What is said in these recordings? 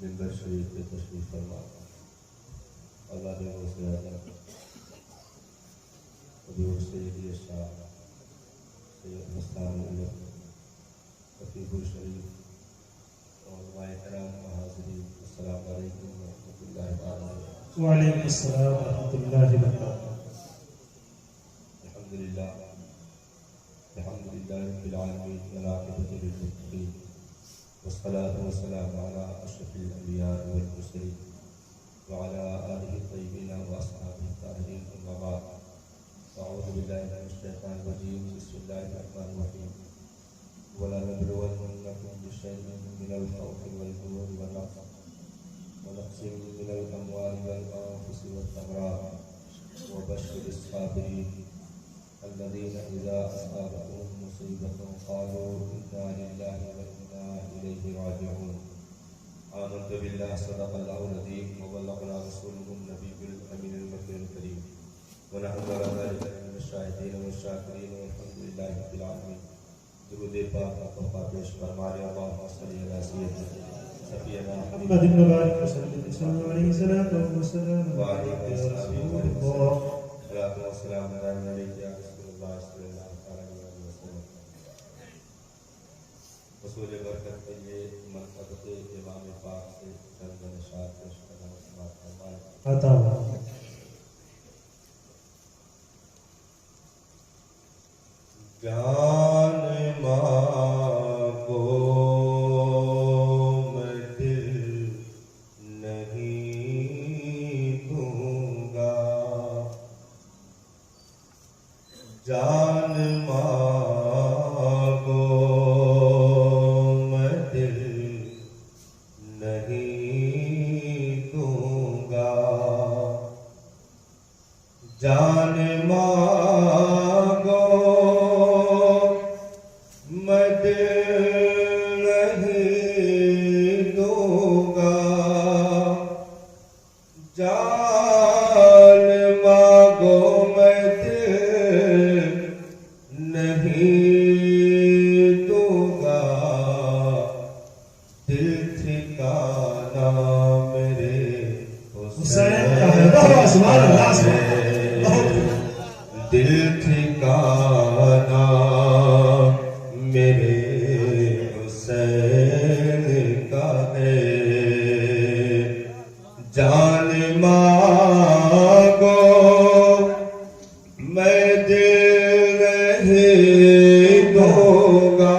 منبر شریف پہ تشریف فرما اللہ نے وہ زیادہ حضور سیدی الشاہ سید حسان علم خطیب الشریف اور علماء کرام حاضرین السلام علیکم ورحمۃ اللہ تعالی وعلیکم السلام ورحمۃ اللہ وبرکاتہ. الحمدللہ رب العالمین والعاقبۃ للمتقین والصلاة والسلام على أشرف الأنبياء والمرسلين وعلى آله الطيبين وأصحابه الطاهرين أما بعد فأعوذ بالله من الشيطان الرجيم بسم الله الرحمن الرحيم ولنبلونكم بشيء من الخوف والجوع ونقص من الأموال والأنفس والثمرات وبشر الصابرين الذين إذا أصابتهم مصيبة قالوا إنا لله وإنا إليه راجعون. آمنت بالله صدق الله العظيم وبلغنا رسوله النبي الأمين المكي الكريم ونحن على ذلك من الشاهدين والشاكرين والحمد لله رب العالمين. درود پاک کا پیش فرمائے اللهم صل على سيدنا سفينا محمد المبارك وسلم عليه الصلاة والسلام وعلى يا رسول الله الصلاة والسلام على نبينا يا رسول الله صلی اللہ علیہ وسلم. حصول برکت کے یہ منفعت امام پاک سے چند نشاط پیش کرنا سماعت فرمائے. عطا جان مانگو میں دل نہیں دوں گا جان مانگو میں دل نہیں دوں گا جان مانگو میں دل نہیں دوں گا جان مانگو میں دل نہیں دوں گا دل ٹھکانا میرے حسین دل ٹھکانا میرے حسین کا ہے جان مانگو میں دل نہیں دوں گا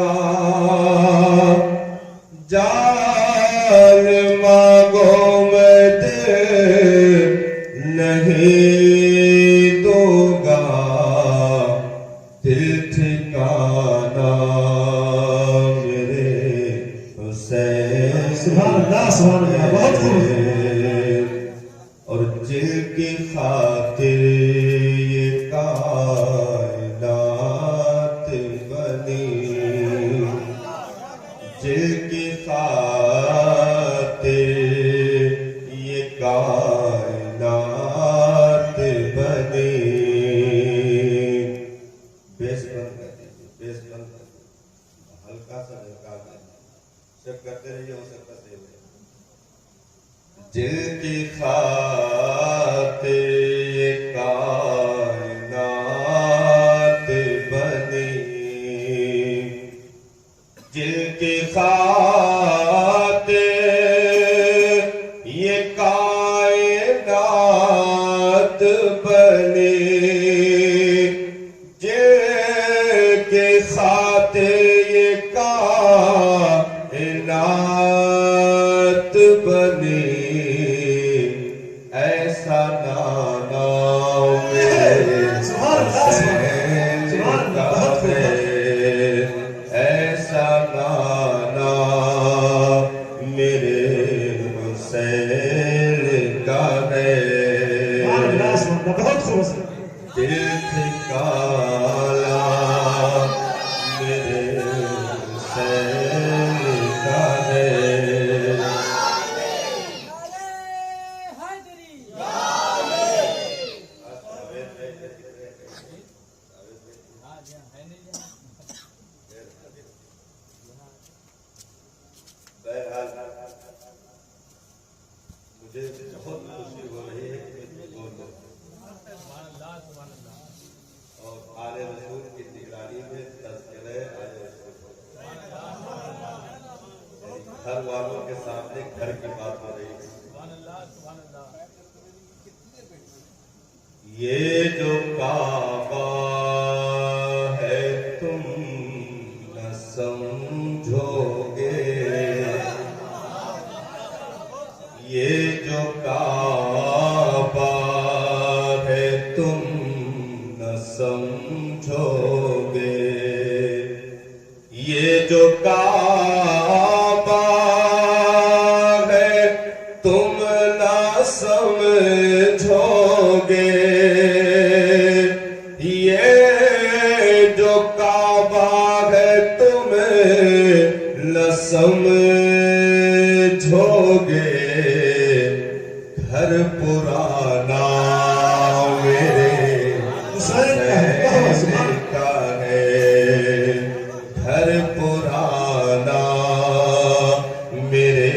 جان مانگو میں دل نہیں دوں گا دل ٹھکانا میرے حسین سبحان اللہ بہت خوب. اور جن کی خاطر یہ کائنات بنی جن کی خاطر یہ کائنات بنی. بیس بند کر دیجیے بیس بند کر دیجیے ہلکا سا ہلکا شک کرتے رہیے ہو سکتا صحیح ہو جائے. جن کی خاطر یہ کائنات بنی جن کی خاطر یہ کائنات بنی جن کی خاطر یہ کائنات بنی ایسا نانا میرے حسین کا ہے ایسا نانا میرے حسین کا ہے بہت خوب. دل ٹھکانا میرے حسین کا ہے علماء کے سامنے گھر کی بات ہو رہی ہے. یہ جو کعبہ ہے تم نہ سمجھو گے، یہ جو کعبہ ہے تم نہ سمجھو گے، یہ جو کعبہ ہے تم نہ سمجھو گے، یہ جو کعبہ ہے تم نہ سمجھو گے، گھر پرانا میرے حسین کا ہے، گھر پرانا میرے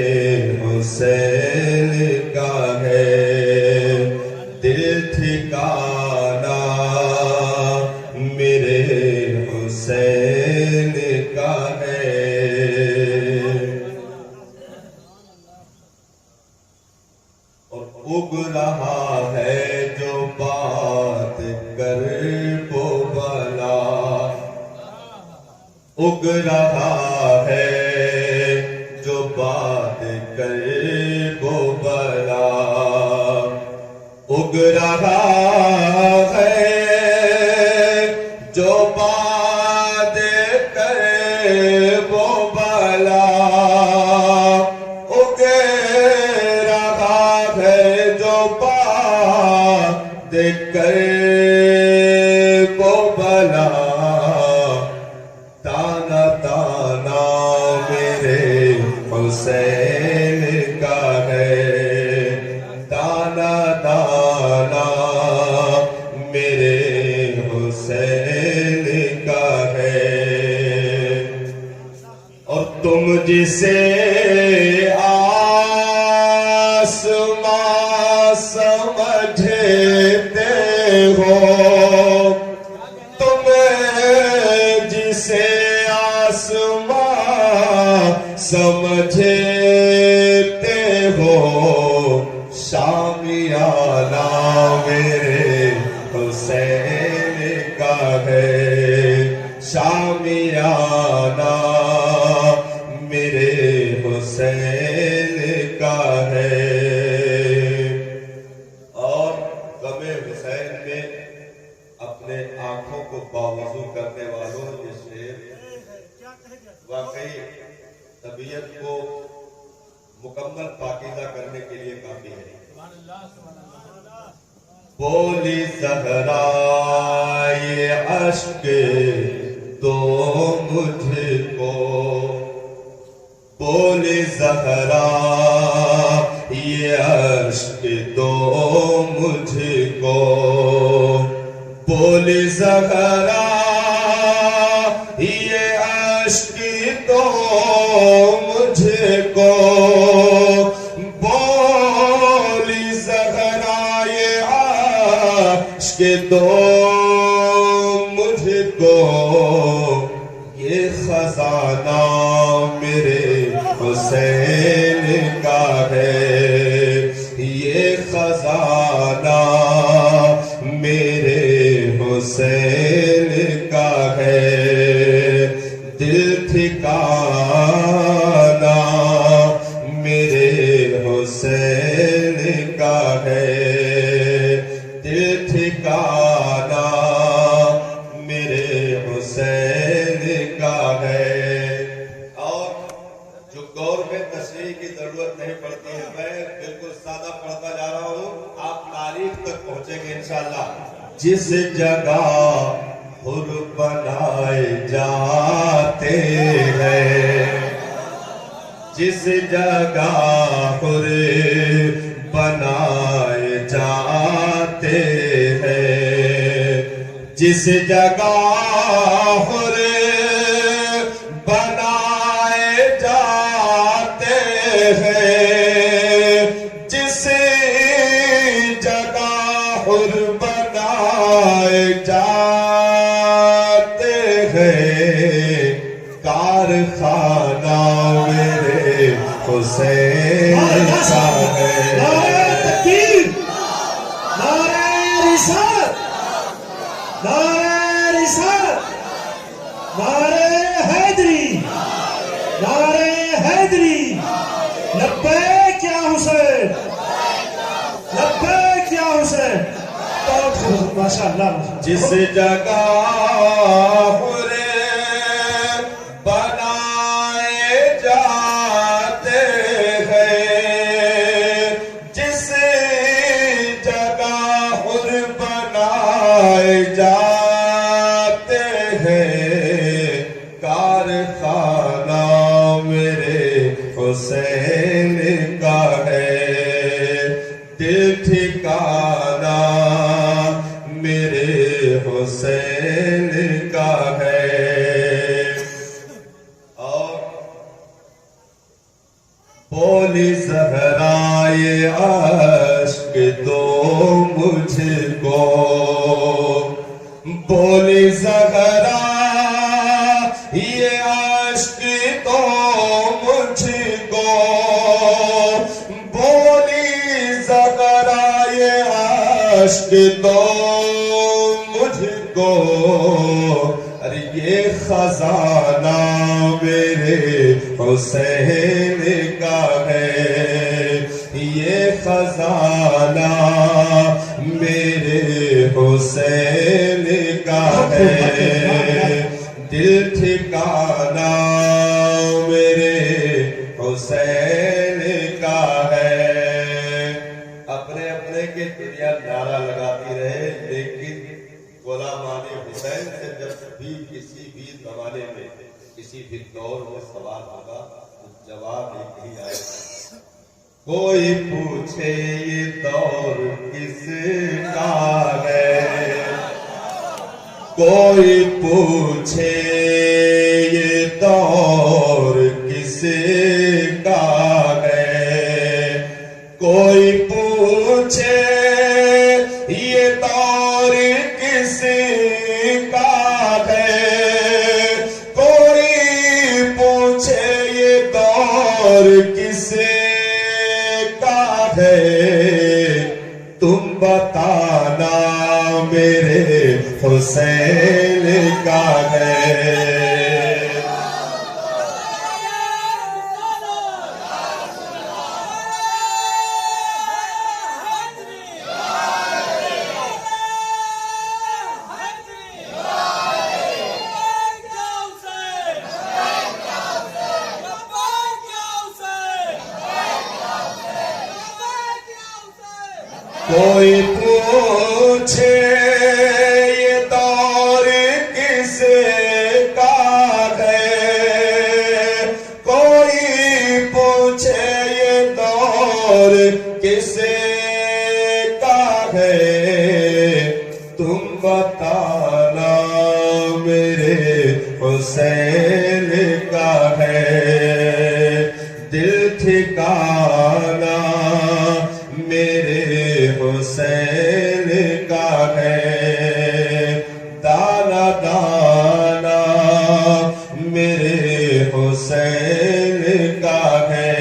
حسین کا ہے، دل ٹھکانا میرے حسین کا ہے. اور اگ رہا ہے جو بات کر وہ بلا، اگ رہا ہے جو بات کر وہ بلا، اگ رہا ہے جو بات کر وہ بلا، اگ رہا ہے جو بات کر وہ بلا، تانا تانا میرے حسین کا ہے، تانا تانا میرے حسین کا ہے. اور تم جسے آسماں سمجھتے ہو، تم جسے آسماں سمجھتے ہو، شامیانہ میرے حسین کا ہے، شامیانہ میرے حسین کا ہے. اور غم حسین میں اپنے آنکھوں کو باوضو کرنے والوں یہ شعر واقعی طبیعت کو مکمل پاکیزہ کرنے کے لیے کافی ہے. بولی زہرا یہ اشک تو مجھ کو، بولی زہرا یہ اشک تو مجھ کو، بولی زہرا یہ اشک تو مجھ کو، بولی زہرا یہ اشک تو مجھ کو، یہ خزانہ میرے حسین کا ہے، یہ خزانہ میرے حسین کا ہے، دل ٹھکانا میرے حسین کا ہے، دل ٹھکانا میرے حسین کا ہے. اور جو غور میں تشریح کی ضرورت نہیں پڑتی ہے، میں بالکل سادہ پڑھتا جا رہا ہوں، آپ تاریخ تک پہنچیں گے انشاءاللہ. جس جگہ حر بنائے جاتے ہیں، جس جگہ حر بنائے جاتے ہیں، جس جگہ حر بنائے جاتے ہیں، جس جگہ حر بنائے جاتے ہیں، کارخانہ میرے حسین کا ہے نعرہ تکبیر، نعرہ رسالت، نعرہ رسالت، نعرہ حیدری، نعرہ حیدری، لبیک یا حسین، لبیک یا حسین۔ ماشاء اللہ، جس جگہ حر بنائے جاتے ہیں، جس جگہ حر بنائے جاتے ہیں، کارخانہ میرے حسین کا ہے، دل ٹھکانہ میرے حسین کا ہے۔ اور بولی زہرا یہ عشق دو مجھ کو، بولی زہرا یہ عشق دو مجھ کو، بولی زہرا یہ عشق دو مجھ کو، ارے یہ خزانہ میرے حسین کا ہے، یہ خزانہ میرے حسین کا ہے، دل ٹھکانہ میرے حسین کا ہے۔ اپنے اپنے کے دنیا نعرہ لگاتی رہے، لیکن غلامان حسین سے جب بھی کسی بھی زمانے میں کسی بھی دور میں سوال ہوگا تو جواب ایک ہی آئے گا، کوئی پوچھے یہ دور کس کا ہے، کوئی پوچھے یہ دور کس کا ہے، کوئی پوچھے یہ دور کس کا ہے، کوئی پوچھے یہ دور کس کا ہے، تم بتانا میرے حسین کا ہے۔ کوئی پوچھے یہ دور کس کا ہے، کوئی پوچھے یہ دور کس کا ہے، تم بتانا میرے حسین کا ہے، دل ٹھکانہ میرے حسین کا ہے، دانا دانا میرے حسین کا ہے،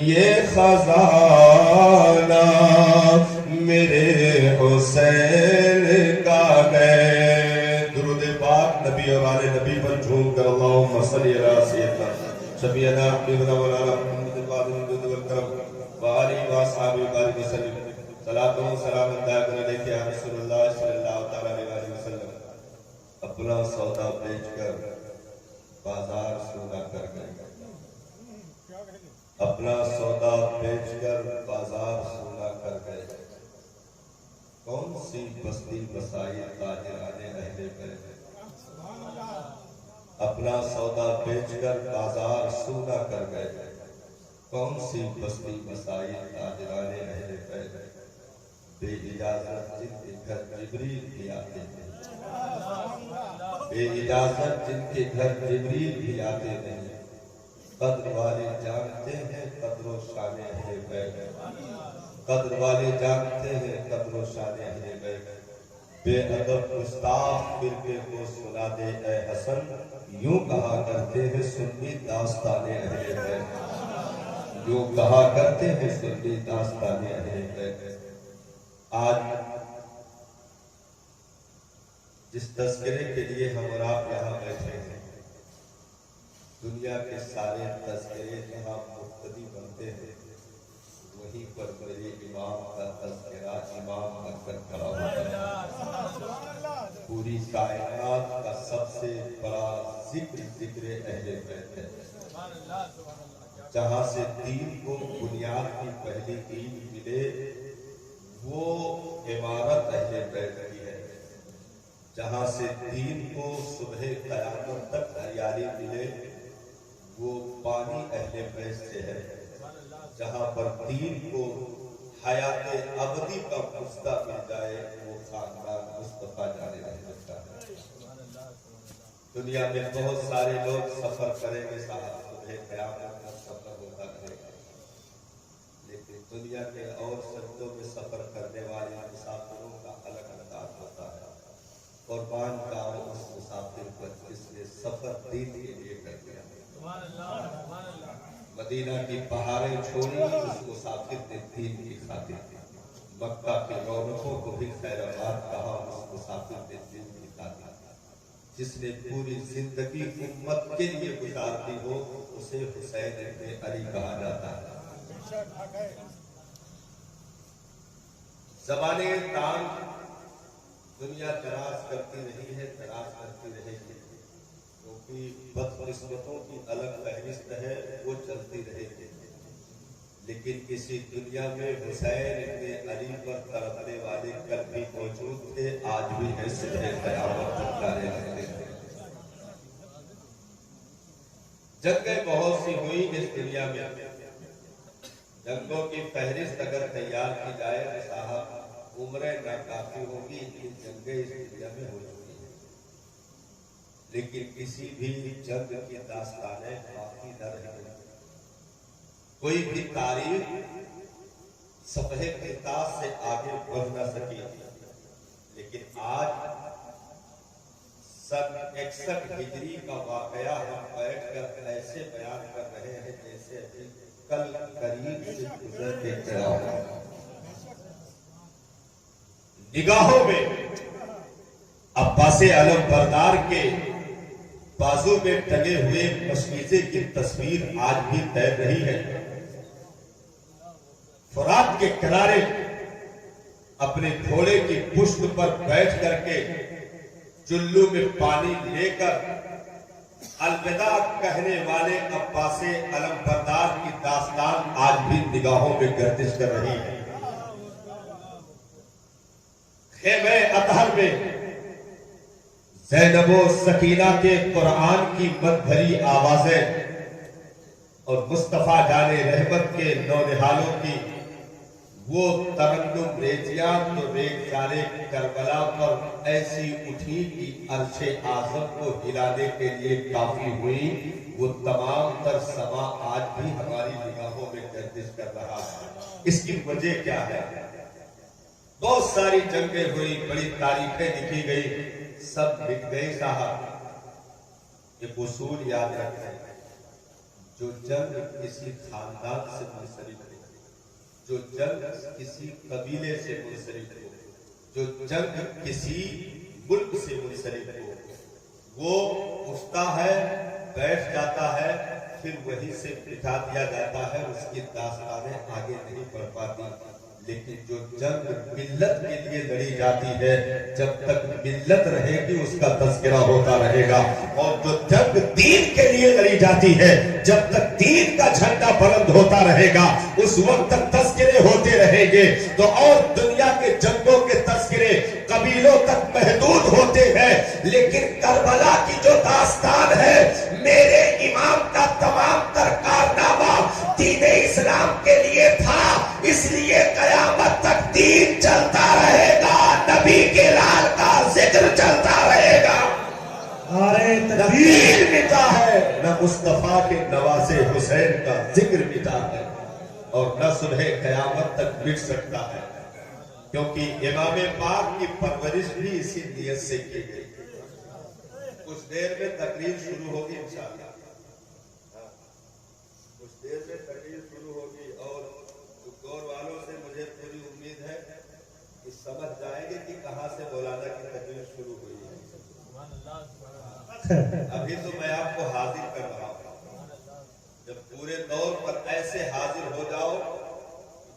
یہ خزانہ میرے حسین کا ہے۔ درود پاک نبی اور آل نبی پر جھوم کر اللہم صلی علی سیدنا شفیعنا حبیبنا مولانا محمد القادم والکرم وآلہ وآصحابہ وبارک وسلم، صلاۃ و سلام دائم علیک یا رسول اللہ صلی اللہ تعالی علیہ وسلم۔ اپنا سودا بیچ کر بازار سونا کر گئے، اپنا سودا بیچ کر بازار سونا کر گئے، کون سی بستی بسائی تاجران اہل بیت، اپنا سودا بیچ کر بازار سونا کر گئے، کون سی بستی بسائی تاجران اہل بیت، بے اجازت جن کے گھر جبریل بھی آتے ہیں، بے اجازت جن کے گھر جبریل بھی آتے ہیں، قدر والے جانتے ہیں قدر و شان اہل بیت، قدر والے جانتے ہیں قدر و شان اہل بیت، بے ادب گستاخ فرقے کو سنا دے اے حسن، یوں کہا کرتے ہیں سنی داستان اہل بیت۔ جو کہا کرتے ہیں سنی داستان اہل بیت، آج جس تذکرے کے لیے ہم اور آپ یہاں بیٹھے ہیں، دنیا کے سارے تذکرے جہاں مقتدی بنتے ہیں، وہیں پر میرے امام کا تذکرہ امام بن کر کھڑا ہوتا ہے۔ پوری کائنات کا سب سے بڑا ذکر اہل بیت ہے۔ جہاں سے دین کو بنیاد کی پہلی اینٹ ملے، وہ عمارت اہل بیت کی ہے۔ جہاں سے دین کو صبح قیامت تک ہریالی ملے، وہ پانی اہل بیت سے ہے۔ جہاں پر دین کو حیات ابدی کا مستہ مل جائے، وہ خاندان مصطفیٰ جان رحمت کا ہے۔ دنیا میں بہت سارے لوگ سفر کریں گے، صاحب صبح قیامت کا سفر ہوتا رہے گا، لیکن دنیا کے اور شہروں میں سفر کرنے والے مسافروں کا الگ انداز ہوتا ہے۔ قربان جاؤ اس مسافر پر جس نے سفر دین کے لیے کر دیا۔ مدینہ کی پہاڑیں چھوڑی اس مسافر نے دین کی خاطر، مکہ کی رونقوں کو بھی خیر آباد کہا اس مسافر نے دین کی خاطر۔ جس نے پوری زندگی امت کے لیے گزار دی ہو، اسے حسین ابن علی کہا جاتا ہے۔ زبانیں تان دنیا دراز کرتی رہی ہے، دراز کرتی رہے گی، کیونکہ بدقسمتوں کی الگ فہرست ہے، وہ چلتی رہے گی، لیکن اسی دنیا میں حسین ابن علی پر تڑپنے والے کل بھی موجود تھے، آج بھی ہے، صبح قیامت تک جاری رہتے ہیں۔ جنگیں بہت سی ہوئی اس دنیا میں، جنگوں کی فہرست اگر تیار کی جائے تو صاحب عمریں ناکافی ہوگی، اتنی جنگیں اس دنیا میں ہو چکی ہیں، لیکن کسی بھی جنگ کی داستانیں باقی نہ رہیں۔ کوئی بھی تاریخ صفحے کتاب سے آگے بڑھ نہ سکی، لیکن آج سن 61 ہجری کا واقعہ ہم بیٹھ کر ایسے بیان کر رہے ہیں جیسے ابھی کل قریب سے گزر کے چلا ہوا۔ نگاہوں میں عباس علم بردار کے بازو میں ٹنگے ہوئے مشکیزے کی تصویر آج بھی تیر رہی ہے۔ فرات کے کنارے اپنے گھوڑے کی پشت پر بیٹھ کر کے چلو میں پانی لے کر الوداع کہنے والے عباس علم بردار کی داستان آج بھی نگاہوں میں گردش کر رہی ہے۔ خیمہ اطہر میں زینب و سکینہ کے قرآن کی مد بھری آوازیں اور مصطفیٰ جان رحمت کے نونہالوں کی وہ ترنم ریزیاں تو ریگ جانے کربلا پر ایسی اٹھی کہ عرش اعظم کو ہلانے کے لیے کافی ہوئی، وہ تمام تر سما آج بھی ہماری نگاہوں میں گردش کر رہا ہے۔ اس کی وجہ کیا ہے؟ بہت ساری جنگیں ہوئی، بڑی تاریخیں لکھی گئی، سب مٹ گئی صاحب۔ ایک اصول یاد رکھیں، جو جنگ کسی خاندان سے منسلک ہو، جو جنگ کسی قبیلے سے منسلک ہو، جو جنگ کسی ملک سے منسلک ہو، وہ اٹھتا ہے، بیٹھ جاتا ہے، پھر وہیں سے بٹھا دیا جاتا ہے، اس کی داستانیں آگے نہیں بڑھ پاتی۔ لیکن جو جنگ ملت کے لیے لڑی جاتی ہے، جب تک ملت رہے گی اس کا تذکرہ ہوتا رہے گا، اور جو جنگ دین کے لیے لڑی جاتی ہے، جب تک دین کا جھنڈا بلند ہوتا رہے گا اس وقت تک تذکرے ہوتے رہیں گے۔ تو اور دنیا کے جنگوں کے تذکرے قبیلوں تک محدود ہوتے ہیں، لیکن کربلا کی جو داستان ہے، میرے امام کا تمام تر کارنامہ دین اسلام کے لیے تھا، اس لیے قیامت تک دین چلتا رہے گا، نبی کے لال کا ذکر چلتا رہے گا۔ نہ دین مٹا ہے، نہ مصطفیٰ کے نواسے حسین کا ذکر مٹا ہے، اور نہ صبح قیامت تک مٹ سکتا ہے، کیونکہ امام پاک کی پرورش بھی اسی نیت سے کی گئی۔ کچھ دیر میں تقریر شروع ہوگی انشاءاللہ، کچھ دیر میں تقریر شروع ہوگی۔ کہ سمجھ جائیں گے کہ کہاں سے مولانا کی تقریر شروع ہوئی ہے۔ ابھی تو میں آپ کو حاضر کر رہا ہوں، جب پورے دور پر ایسے حاضر ہو جاؤ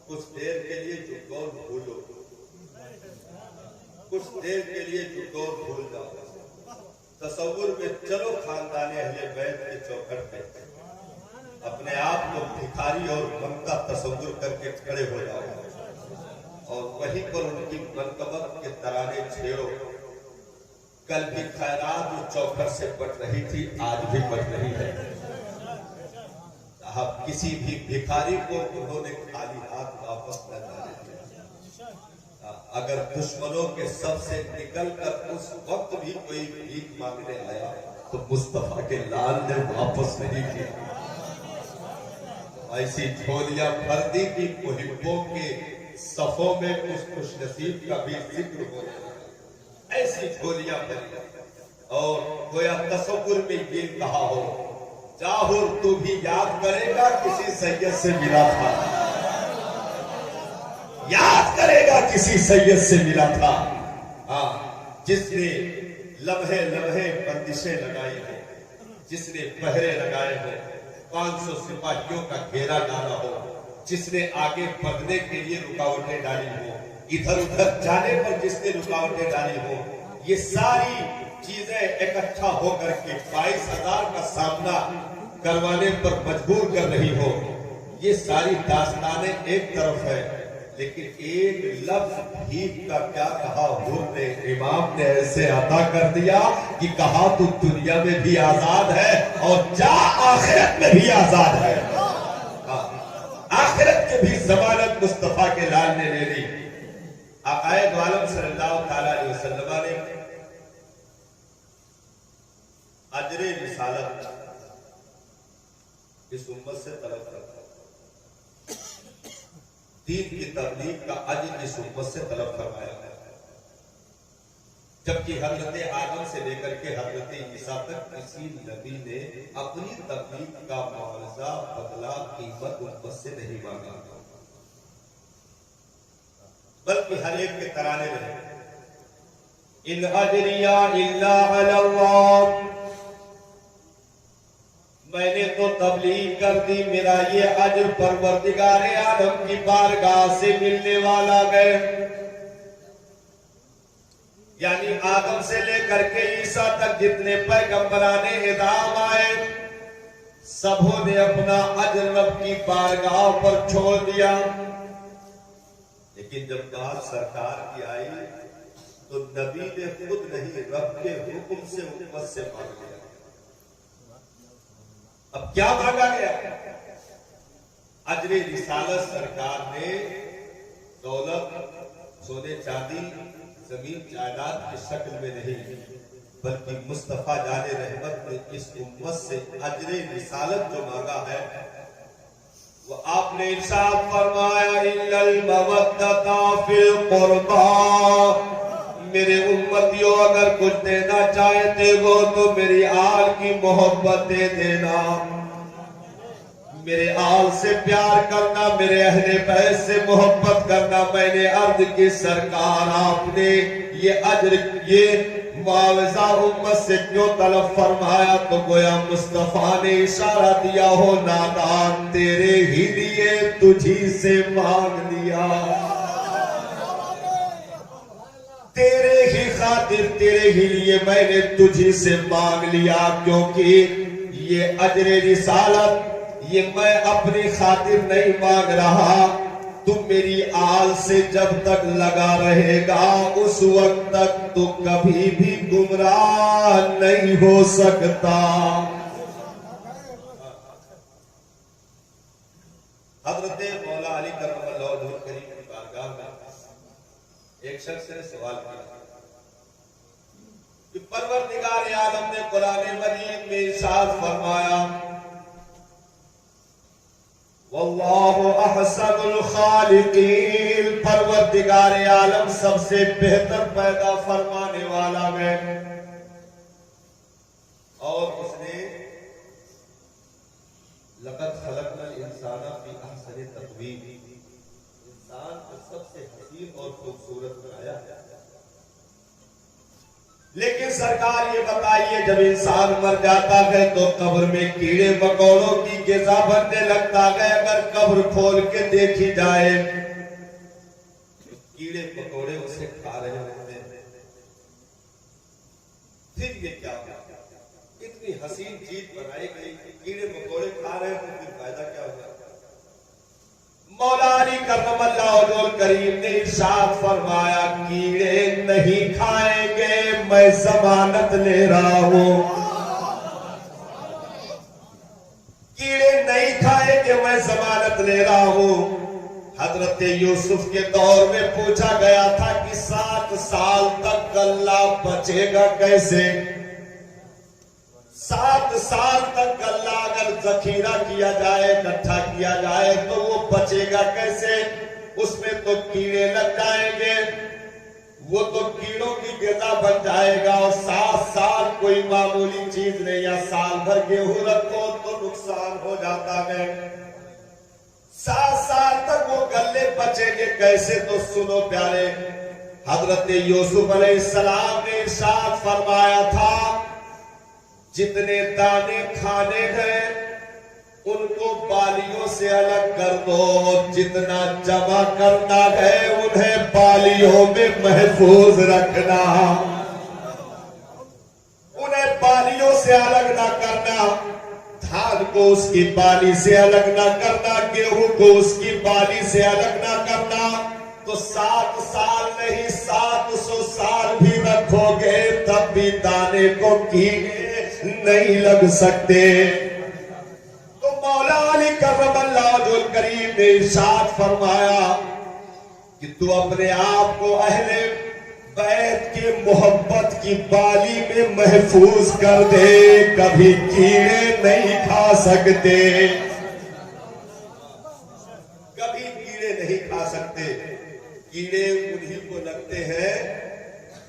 کچھ دیر کے لیے جو دور بھولو، کچھ دیر کے لیے جو دور بھول جاؤ، تصور میں چلو خاندان اہل بیت کے چوکھٹ پہ اپنے آپ کو بھکاری اور غم کا تصور کر کے کھڑے ہو جاؤ اور وہیں پر ان کی منقبت کے ترانے چھیڑو۔ کل بھی خیرات جو چوکھٹ سے بٹ رہی تھی آج بھی بٹ رہی ہے۔ آپ کسی بھی بھکاری کو انہوں نے خالی ہاتھ واپس نہ جانے دیا۔ اگر دشمنوں کے سب سے نکل کر اس وقت بھی کوئی بھیک مانگنے آیا تو مصطفیٰ کے لال نے واپس نہیں کی۔ ایسی جھولیاں بھر دی کہ محبوں کے صفوں میں اس خوش نصیب کا بھی ذکر ہو رہا ہے۔ ایسی جھولیاں بھری اور گویا تصور میں یہ کہا ہو، جاہر تو بھی یاد کرے گا کسی سید سے ملا تھا، یاد کرے گا کسی سید سے ملا تھا، جس نے لمحے لمحے بندشیں لگائی ہو، جس نے پہرے لگائے ہو، 500 سپاہیوں کا گھیرا ڈالا ہو، جس نے آگے بڑھنے کے لیے رکاوٹیں ڈالی ہو، ادھر ادھر جانے پر جس نے رکاوٹیں ڈالی ہو، یہ ساری چیزیں اکٹھا ہو کر کے 22,000 کا سامنا کروانے پر مجبور کر رہی ہو۔ یہ ساری داستانیں ایک طرف ہے، لیکن ایک لفظ بھیک کا کیا کہا حضور نے، امام نے ایسے عطا کر دیا کہ کہا تو دنیا میں بھی آزاد ہے اور جا آخرت میں بھی آزاد ہے۔ آخرت کے بھی ضمانت مصطفیٰ کے لال نے لے لی۔ عقائد عالم صلی اللہ تعالیٰ علیہ وسلم نے اجر رسالت اس امت سے طلب کرتا، دین کی تبلیغ کا اجر اس امت سے طلب فرمایا ہے، جبکہ حضرت آدم سے لے کر کے حضرت عیسیٰ تک کسی نبی نے اپنی تبلیغ کا معاوضہ بدلہ قیمت امت سے نہیں مانگا، بلکہ ہر ایک کے ترانے رہے، ان اجری الا علی اللہ، میں نے تو تبلیغ کر دی، میرا یہ اجر پروردگار عالم کی بارگاہ سے ملنے والا ہے۔ یعنی آدم سے لے کر کے عیسیٰ تک جتنے پیغمبران اعظام آئے سبوں نے اپنا اجر رب کی بارگاہ پر چھوڑ دیا، لیکن جب بات سرکار کی آئی تو نبی نے خود نہیں رب کے حکم سے امت سے مانگ لیا۔ اب کیا مانگا گیا؟ اجر رسالت سرکار نے دولت، سونے چاندی، زمین جائیداد کی شکل میں نہیں، بلکہ مصطفیٰ جان رحمت نے اس امت سے اجر رسالت جو مانگا ہے وہ آپ نے ارشاد فرمایا اِلَّا الْمَوَدَّةَ فِي الْقُرْبَى، میرے امتیوں اگر کچھ دینا چاہتے ہو تو میری آل کی محبت دے دینا، میرے آل سے پیار کرنا، میرے اہل بیت سے محبت کرنا۔ میں نے عرض کی سرکار آپ نے یہ اجر، یہ معاوضہ امت سے کیوں طلب فرمایا؟ تو گویا مصطفیٰ نے اشارہ دیا ہو، نادان تیرے ہی لیے تجھی سے مانگ لیا، تیرے ہی خاطر، تیرے ہی لیے میں نے تجھی سے مانگ لیا، کیونکہ یہ اجر رسالت یہ میں اپنی خاطر نہیں مانگ رہا، تم میری آل سے جب تک لگا رہے گا اس وقت تک تو کبھی بھی گمراہ نہیں ہو سکتا۔ حضرت مولا علی کرم اللہ وجہہ الکریم کی بارگاہ میں ایک شخص نے سوال کیا کہ پروردگار عالم نے قرآن مجید میں ارشاد فرمایا واللہ احسن الخالقین، پروردگار عالم سب سے بہتر پیدا فرمانے والا ہے، اور اس نے لقد خلقنا الانسان فی احسن تقویم، انسان کو سب سے حسین حسین اور خوبصورت بنایا. لیکن سرکار یہ بتائیے جب انسان مر جاتا ہے تو قبر میں کیڑے مکوڑوں کی غذا بننے لگتا ہے. اگر قبر کھول کے دیکھی جائے کیڑے مکوڑے اسے کھا رہے ہوتے ہیں. پھر یہ کیا ہوگا؟ اتنی حسین چیز بنائی گئی کیڑے مکوڑے کھا رہے ہیں تو پھر فائدہ کیا ہوگا؟ مولا علی کرم اللہ وجہ الکریم نے ارشاد فرمایا کیڑے نہیں کھائیں گے میں ضمانت لے رہا ہوں. کیڑے نہیں کھائیں گے میں ضمانت لے رہا ہوں. حضرت یوسف کے دور میں پوچھا گیا تھا کہ 7 سال تک غلہ بچے گا کیسے؟ 7 سال تک غلہ اگر ذخیرہ کیا جائے اکٹھا کیا جائے تو وہ بچے گا کیسے؟ اس میں تو کیڑے لگ جائیں گے, وہ تو کیڑوں کی غذا بن جائے گا. اور 7 سال کوئی معمولی چیز نہیں, یا سال بھر گیہوں رکھو تو نقصان ہو جاتا ہے. 7 سال تک وہ غلے بچیں گے کیسے؟ تو سنو پیارے, حضرت یوسف علیہ السلام نے ارشاد فرمایا تھا جتنے دانے کھانے ہیں ان کو بالیوں سے الگ کر دو, جتنا جمع کرنا ہے انہیں بالیوں میں محفوظ رکھنا. انہیں بالیوں سے الگ نہ کرنا, دھان کو اس کی بالی سے الگ نہ کرنا, گیہوں کو اس کی بالی سے الگ نہ کرنا. تو 7 سال نہیں 700 سال بھی رکھو گے تب بھی دانے کو کیڑے نہیں لگ سکتے. تو مولا علی کرم اللہ وجہ الکریم نے ارشاد فرمایا کہ تو اپنے آپ کو اہل بیت کے محبت کی بالی میں محفوظ کر دے, کبھی کیڑے نہیں کھا سکتے, کبھی کیڑے نہیں کھا سکتے. کیڑے انہی کو لگتے ہیں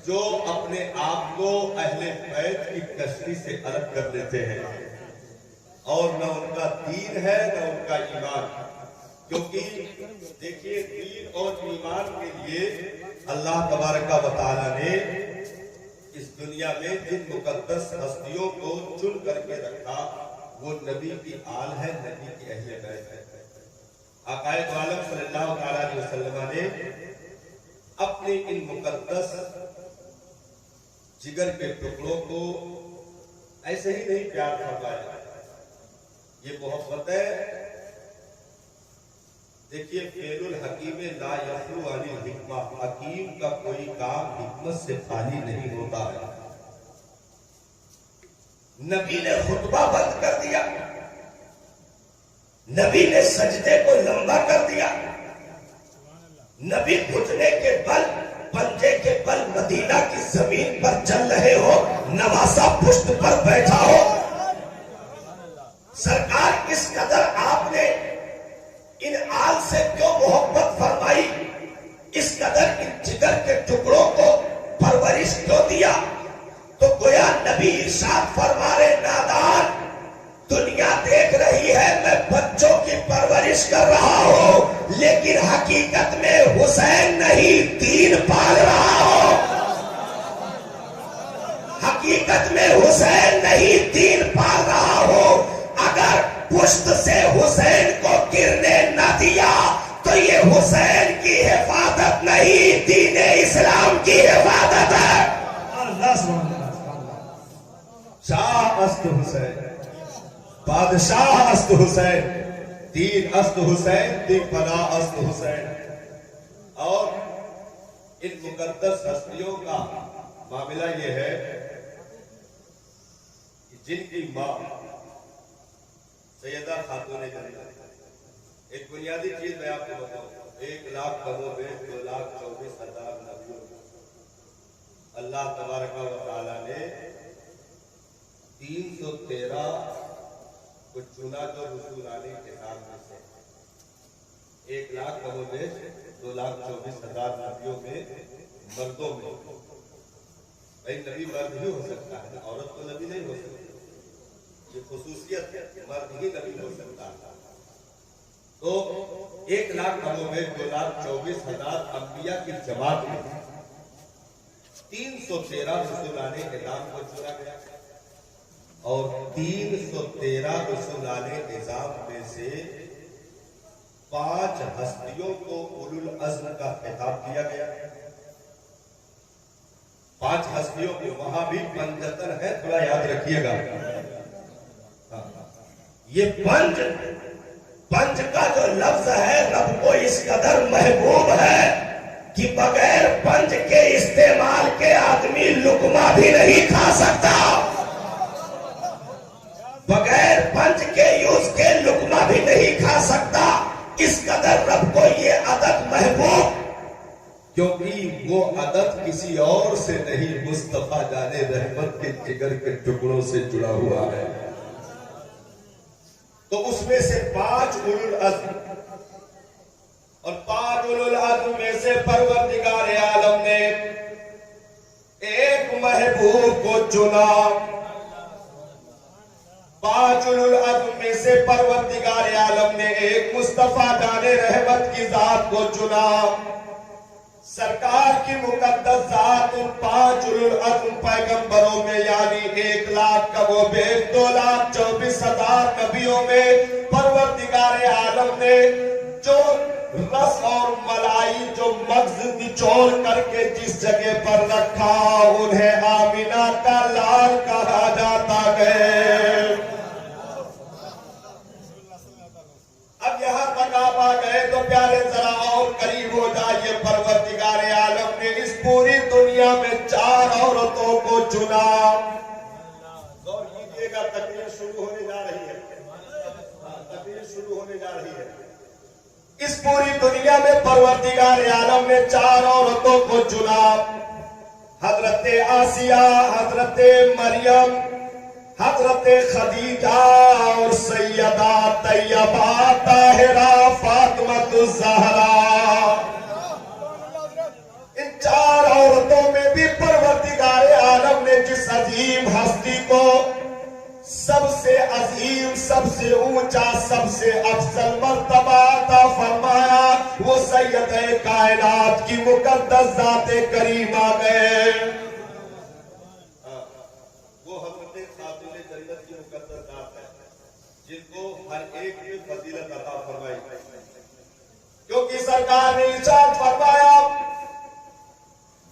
جو اپنے آپ کو اہل بیت کی کشتی سے الگ کر لیتے ہیں, اور نہ ان کا دین ہے نہ ان کا ایمان. کیونکہ دیکھیے دین اور ایمان کے لیے اللہ تبارک و تعالی نے اس دنیا میں جن مقدس ہستیوں کو چن کر کے رکھا وہ نبی کی آل ہے, نبی کی اہل بیت ہے. آقا دو عالم صلی اللہ علیہ وسلم نے اپنے ان مقدس جگر کے ٹکڑوں کو ایسے ہی نہیں پیار فرمایا, یہ محبت ہے. دیکھیے فعل الحکیم لا یخلو عن الحکمہ, حکیم کا کوئی کام حکمت سے خالی نہیں ہوتا ہے. نبی نے خطبہ بند کر دیا, نبی نے سجدے کو لمبا کر دیا, نبی گھٹنے کے بل پنجے کے بل مدینہ کی زمین پر چل رہے ہو, نواسا پشت پر بیٹھا ہو. سرکار اس قدر آپ نے ان آل سے کیوں محبت فرمائی, اس قدر ان جگر کے ٹکڑوں کو پرورش کیوں دیا؟ تو گویا نبی ارشاد فرما رہے نادان دنیا دیکھ رہی ہے میں بچوں کی پرورش کر رہا ہوں, لیکن حقیقت میں حسین نہیں دین پال رہا ہوں. حقیقت میں حسین نہیں دین پال رہا ہوں. اگر پشت سے حسین کو گرنے نہ دیا تو یہ حسین کی حفاظت نہیں, دین اسلام کی حفاظت ہے. شاہ است حسین, بادشاہ است حسین, دین است حسین, دین پناہ است حسین. اور ان مقدس ہستیوں کا معاملہ یہ ہے کہ جن کی ماں سیدہ خاتون جنت, ایک بنیادی چیز میں آپ کو بتاؤں, 1 لاکھ کم و بیش 2,24,000 نبیوں اللہ تبارک و تعالی نے 313 کو چنا جو رسولانی کتاب میں سے. 1 لاکھ کم و بیش 2,24,000 نبیوں میں مردوں میں, بھائی نبی مرد ہی ہو سکتا ہے, عورت تو نبی نہیں ہو سکتی, یہ خصوصیت ہے, مرد ہی نبی ہو سکتا ہے. تو 1,02,24,000 انبیاء کی جماعت میں 313 رسولان نظام کو چنا گیا اور 313 رسولان نظام میں سے 5 ہستیوں کو اولو العزم کا خطاب دیا گیا. 5 ہستیوں کو وہاں بھی پنجتن ہے، تھوڑا یاد رکھیے گا. یہ پنج کا جو لفظ ہے رب کو اس قدر محبوب ہے کہ بغیر پنج کے استعمال کے آدمی لقمہ بھی نہیں کھا سکتا. بغیر پنج کے یوز کے لقمہ بھی نہیں کھا سکتا. اس قدر رب کو یہ عدد محبوب، کیونکہ وہ عدد کسی اور سے نہیں، مصطفیٰ جان رحمت کے جگر کے ٹکڑوں سے جڑا ہوا ہے. تو اس میں سے 5 اولو العزم، اور 5 اولو العزم میں سے پروردگار عالم نے ایک محبوب کو چنا. 5 اولو العزم میں سے پروردگار عالم نے ایک مصطفیٰ جان رحمت کی ذات کو چنا. سرکار کی مقدس ذات ان 5 اولو العزم پیغمبروں میں یعنی 1,00,000 کا وہ بیش 2,24,000 نبیوں میں پروردگار عالم نے جو رس اور ملائی جو مغز نچوڑ کر کے جس جگہ پر رکھا انہیں آمینہ کا لال کہا جاتا ہے. اب یہاں تک آپ آ گئے تو پیارے ذرا اور قریب ہو جائیے. پروردگار عالم نے اس پوری دنیا میں 4 عورتوں کو چنا. غور کیجیے گا، تقریر شروع ہونے جا رہی ہے. تقریر شروع ہونے جا رہی ہے. اس پوری دنیا میں پروردگار عالم نے 4 عورتوں کو چنا. حضرت آسیہ، حضرت مریم، حضرت خدیجہ اور سیدہ طیبہ طاہرہ فاطمۃ الزہرا. ان 4 عورتوں میں بھی پروردگار عالم نے جس عظیم ہستی کو سب سے عظیم، سب سے اونچا، سب سے افضل مرتبہ عطا فرمایا وہ سیدہ کائنات کی مقدس ذات کریمہ گئے. وہ حضرت خاتون جنت کی مقدس ذات ہے جن کو ہر ایک میں فضیلت عطا فرمائی، کیونکہ سرکار نے ارشاد فرمایا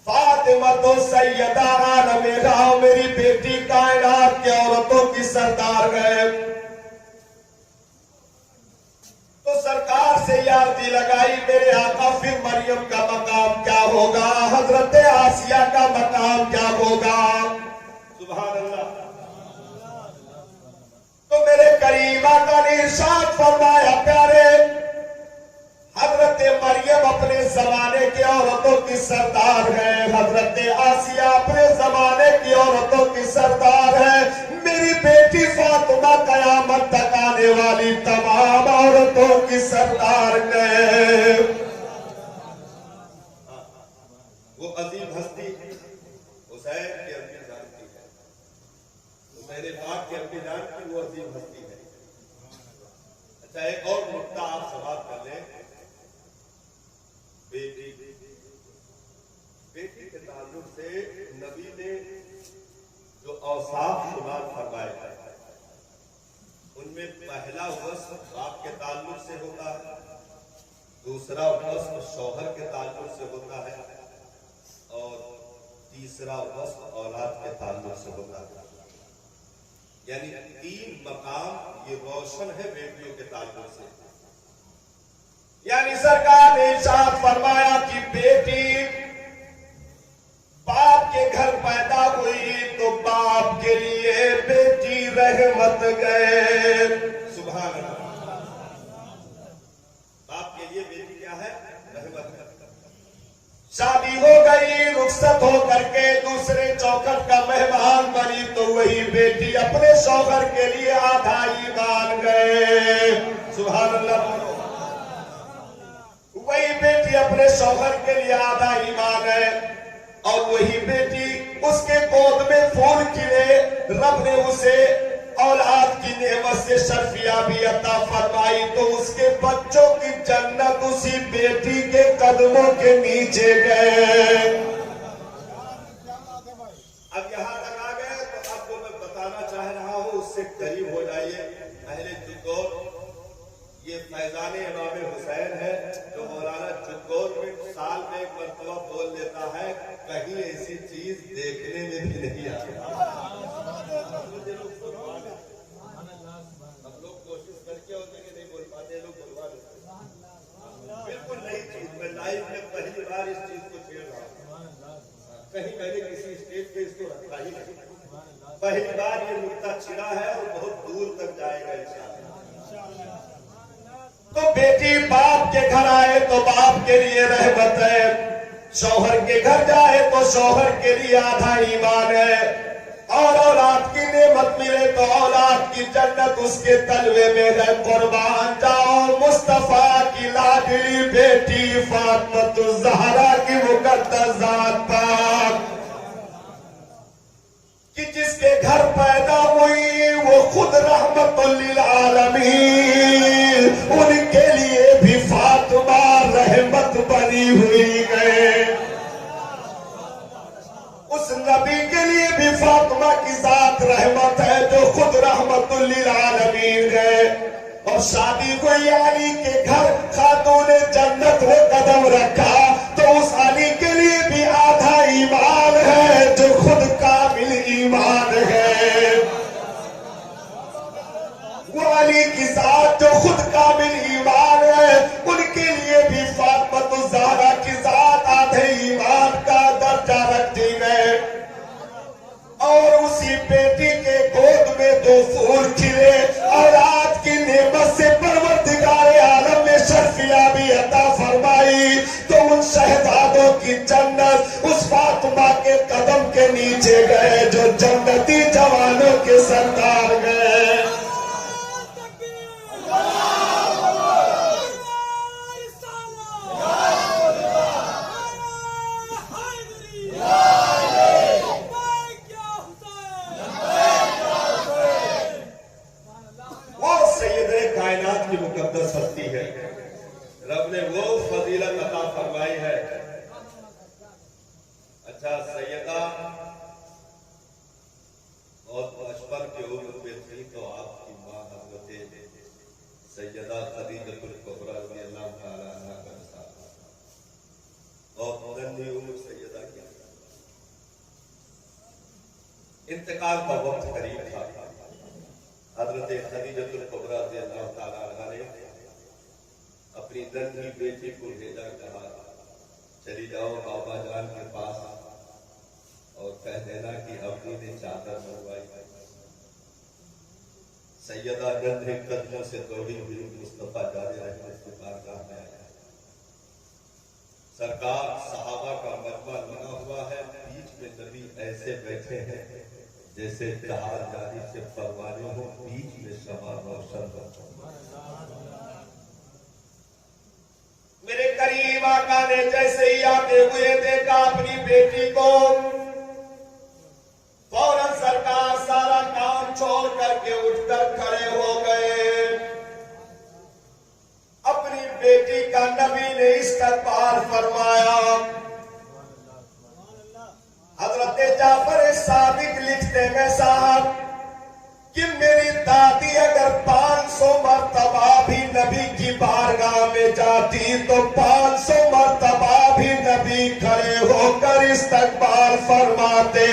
فاطمہ تو سیدہ عالم راہ، میری بیٹی کائنات کے عورتوں کی سردار گئے. تو سرکار سے یادی لگائی میرے آقا پھر مریم کا مقام کیا ہوگا، حضرت آسیہ کا مقام کیا ہوگا. سبحان اللہ. تو میرے کریم آقا نے ارشاد فرمایا پیارے حضرت مریم اپنے زمانے کی عورتوں کی سردار ہے، حضرت آسیہ اپنے زمانے کی عورتوں کی سردار ہے. میری بیٹی فاطمہ قیامت تک آنے والی تمام عورتوں کی سردار ہے. وہ عظیم ہستی حسین کی اپنی جان کی ہے، حسین پاک کی اپنی جان کی وہ عظیم ہستی ہے. اچھا ایک اور نقطہ آپ سماعت کر لیں. بیٹی کے تعلق سے نبی نے جو اوصاف شمار فرمائے ان میں پہلا وصف باپ کے تعلق سے ہوتا ہے، دوسرا وصف شوہر کے تعلق سے ہوتا ہے، اور تیسرا وصف اولاد کے تعلق سے ہوتا ہے. یعنی 3 مقام یہ روشن ہے بیٹیوں کے تعلق سے. یعنی سرکار نے ارشاد فرمایا کہ بیٹی باپ کے گھر پیدا ہوئی تو باپ کے لیے بیٹی رحمت گئے. سبحان اللہ. باپ کے لیے بیٹی کیا ہے؟ رحمت. شادی ہو گئی، رخصت ہو کر کے دوسرے چوکٹ کا مہمان بنی تو وہی بیٹی اپنے شوہر کے لیے آدھا ایمان گئے. سبحان اللہ. وہی بیٹی اپنے شوہر کے لیے آدھا ایمان ہے، اور وہی بیٹی اس کے گود میں پھول کھلے رب نے اسے اولاد کی نعمت سے شرفیابی عطا فرمائی تو اس کے بچوں کی جنت اسی بیٹی کے قدموں کے نیچے گئے. اب یہاں تک آ گئے تو آپ کو میں بتانا چاہ رہا ہوں، اس سے قریب ہو جائیے. اہل جگور، یہ فیضان امام حسین ہے جو مولانا جگور میں سال میں ایک مرتبہ بول دیتا ہے، کہیں ایسی چیز دیکھنے میں بھی نہیں آتی. ہم لوگ کوشش کر کے ہوتے کہ نہیں بول پاتے، لوگ بلوا دیتے. بالکل نئی چیز، میں لائف میں پہلی بار اس چیز کو چھیڑ رہا ہوں. کہیں میں نے کسی اسٹیج پہ اس کو رکھا ہی نہیں. پہلی بار یہ نقطہ چھڑا ہے اور بہت دور تک جائے گا انشاءاللہ. تو بیٹی باپ کے گھر آئے تو باپ کے لیے رحمت ہے، شوہر کے گھر جائے تو شوہر کے لیے آدھا ایمان ہے، اور اولاد کی نعمت ملے تو اولاد کی جنت اس کے تلوے میں ہے. قربان جاؤ مصطفیٰ کی لاڈلی بیٹی فاطمہ الزہرا کی مقدس ذات پاک کہ جس کے گھر پیدا ہوئی وہ خود رحمت للعالمین، ان کے لیے بھی فاطمہ رحمت بنی ہوئی گئے. اس نبی کے لیے بھی فاطمہ کی ذات رحمت ہے جو خود رحمت للعالمین گئے. اور شادی ہوئی علی کے گھر، خاتون جنت نے قدم رکھا تو اس علی کے لیے بھی آدھا ایمان ہے جو خود کامل ایمان ہے. وہ علی کی ذات جو خود کامل ایمان ہے، ان کے لیے بھی فاطمہ الزہرا کی ذات آدھے ایمان کا درجہ رکھتی گئے. اور اسی بیٹی کے گود میں دو پھول کھلے، اولاد کی نعمت سے پروردگار عالم نے شرفیابی عطا فرمائی تو ان شہزادوں کی جنت اس فاطمہ کے قدم کے نیچے گئے جو جنتی جوانوں کے سردار گئے. کائنات کی مقدس ہستی ہے، رب نے وہ فضیلت عطا فرمائی ہے. اچھا، سیدہ بہت بچپن کے عمر میں تھی تو آپ کی ماں حضرت سیدہ خدیجہ الکبریٰ رضی اللہ تعالیٰ عنہا کا انتقال، بہت ننھی عمر سیدہ کی انتقال کا وقت قریب تھا. حضرت خدیجہ الکبریٰ رضی اللہ تعالیٰ عنہا نے اپنی ننھی بیٹی کو بھیجا، کہا چلی جاؤ بابا جان کے پاس اور کہہ دینا کہ اپنی نے چادر منگوائی. سیدہ ننھے قدموں سے دوڑی ہوئی مصطفیٰ جان رحمت کی بارگاہ میں آیا. سرکار صحابہ کا مجمع لگا ہوا ہے، بیچ میں نبی ایسے بیٹھے ہیں جیسے چہار جاری سے پروانے ہو، بیچ میں شمع روشن ہو. میرے قریب آقا نے جیسے ہی آتے ہوئے دیکھا اپنی بیٹی کو، فوراً سرکار سارا کام چھوڑ کر کے اٹھ کر کھڑے ہو گئے. اپنی بیٹی کا نبی نے استقبال فرمایا. حضرت جعفر صادق لکھتے ہیں صاحب کہ میری دادی اگر 500 مرتبہ بھی نبی کی بارگاہ میں جاتی تو 500 مرتبہ بھی نبی کھڑے ہو کر استقبال فرماتے.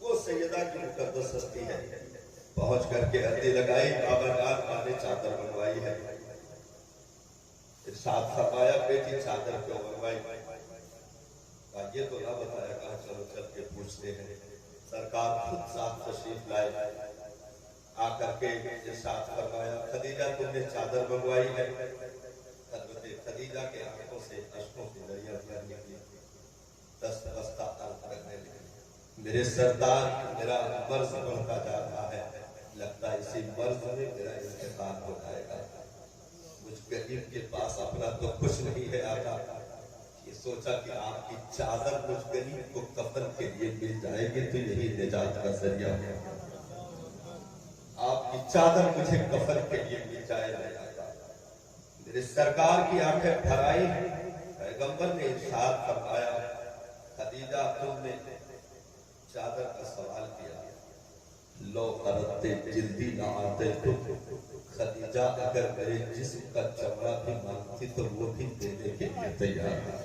وہ سیدہ کی مقدس ہستی ہے. پہنچ کر کے عرضی لگائی، بابا جان نے چادر منگوائی ہے. ارشاد فرمایا، بیٹی چادر کیوں منگوائی؟ یہ تو نہ بتایا، کہا چلو چل کے پوچھتے ہیں. سرکار خود ساتھ تشریف لائے، آ کر کے ارشاد فرمایا، خدیجہ تم نے چادر منگوائی ہے؟ حضرت خدیجہ کے آنکھوں سے اشکوں کی دریاں نکلی، دست بستہ کرنے لگی. میرے سردار، میرا مرض بڑھتا جا رہا ہے، لگتا ہے اسی مرض میں میرا انتقال ہو جائے گا. مجھ غریب کے پاس اپنا تو کچھ نہیں ہے آقا، یہ سوچا کہ آپ کی چادر کچھ غریب کو کفن کے لیے مل جائے گی تو یہی نجات کا ذریعہ ہے. آپ کی چادر مجھے کفن کے لیے مل جائے گا. میرے سرکار کی آنکھیں بھر آئی. پیغمبر نے ارشاد فرمایا خدیجہ تم نے چادر کا سوال کیا لو خرتے جلدی نہ آتے تو خدیجہ اگر میرے جسم کا چمڑا بھی مانگتی تو وہ بھی دینے کے لیے تیار ہے.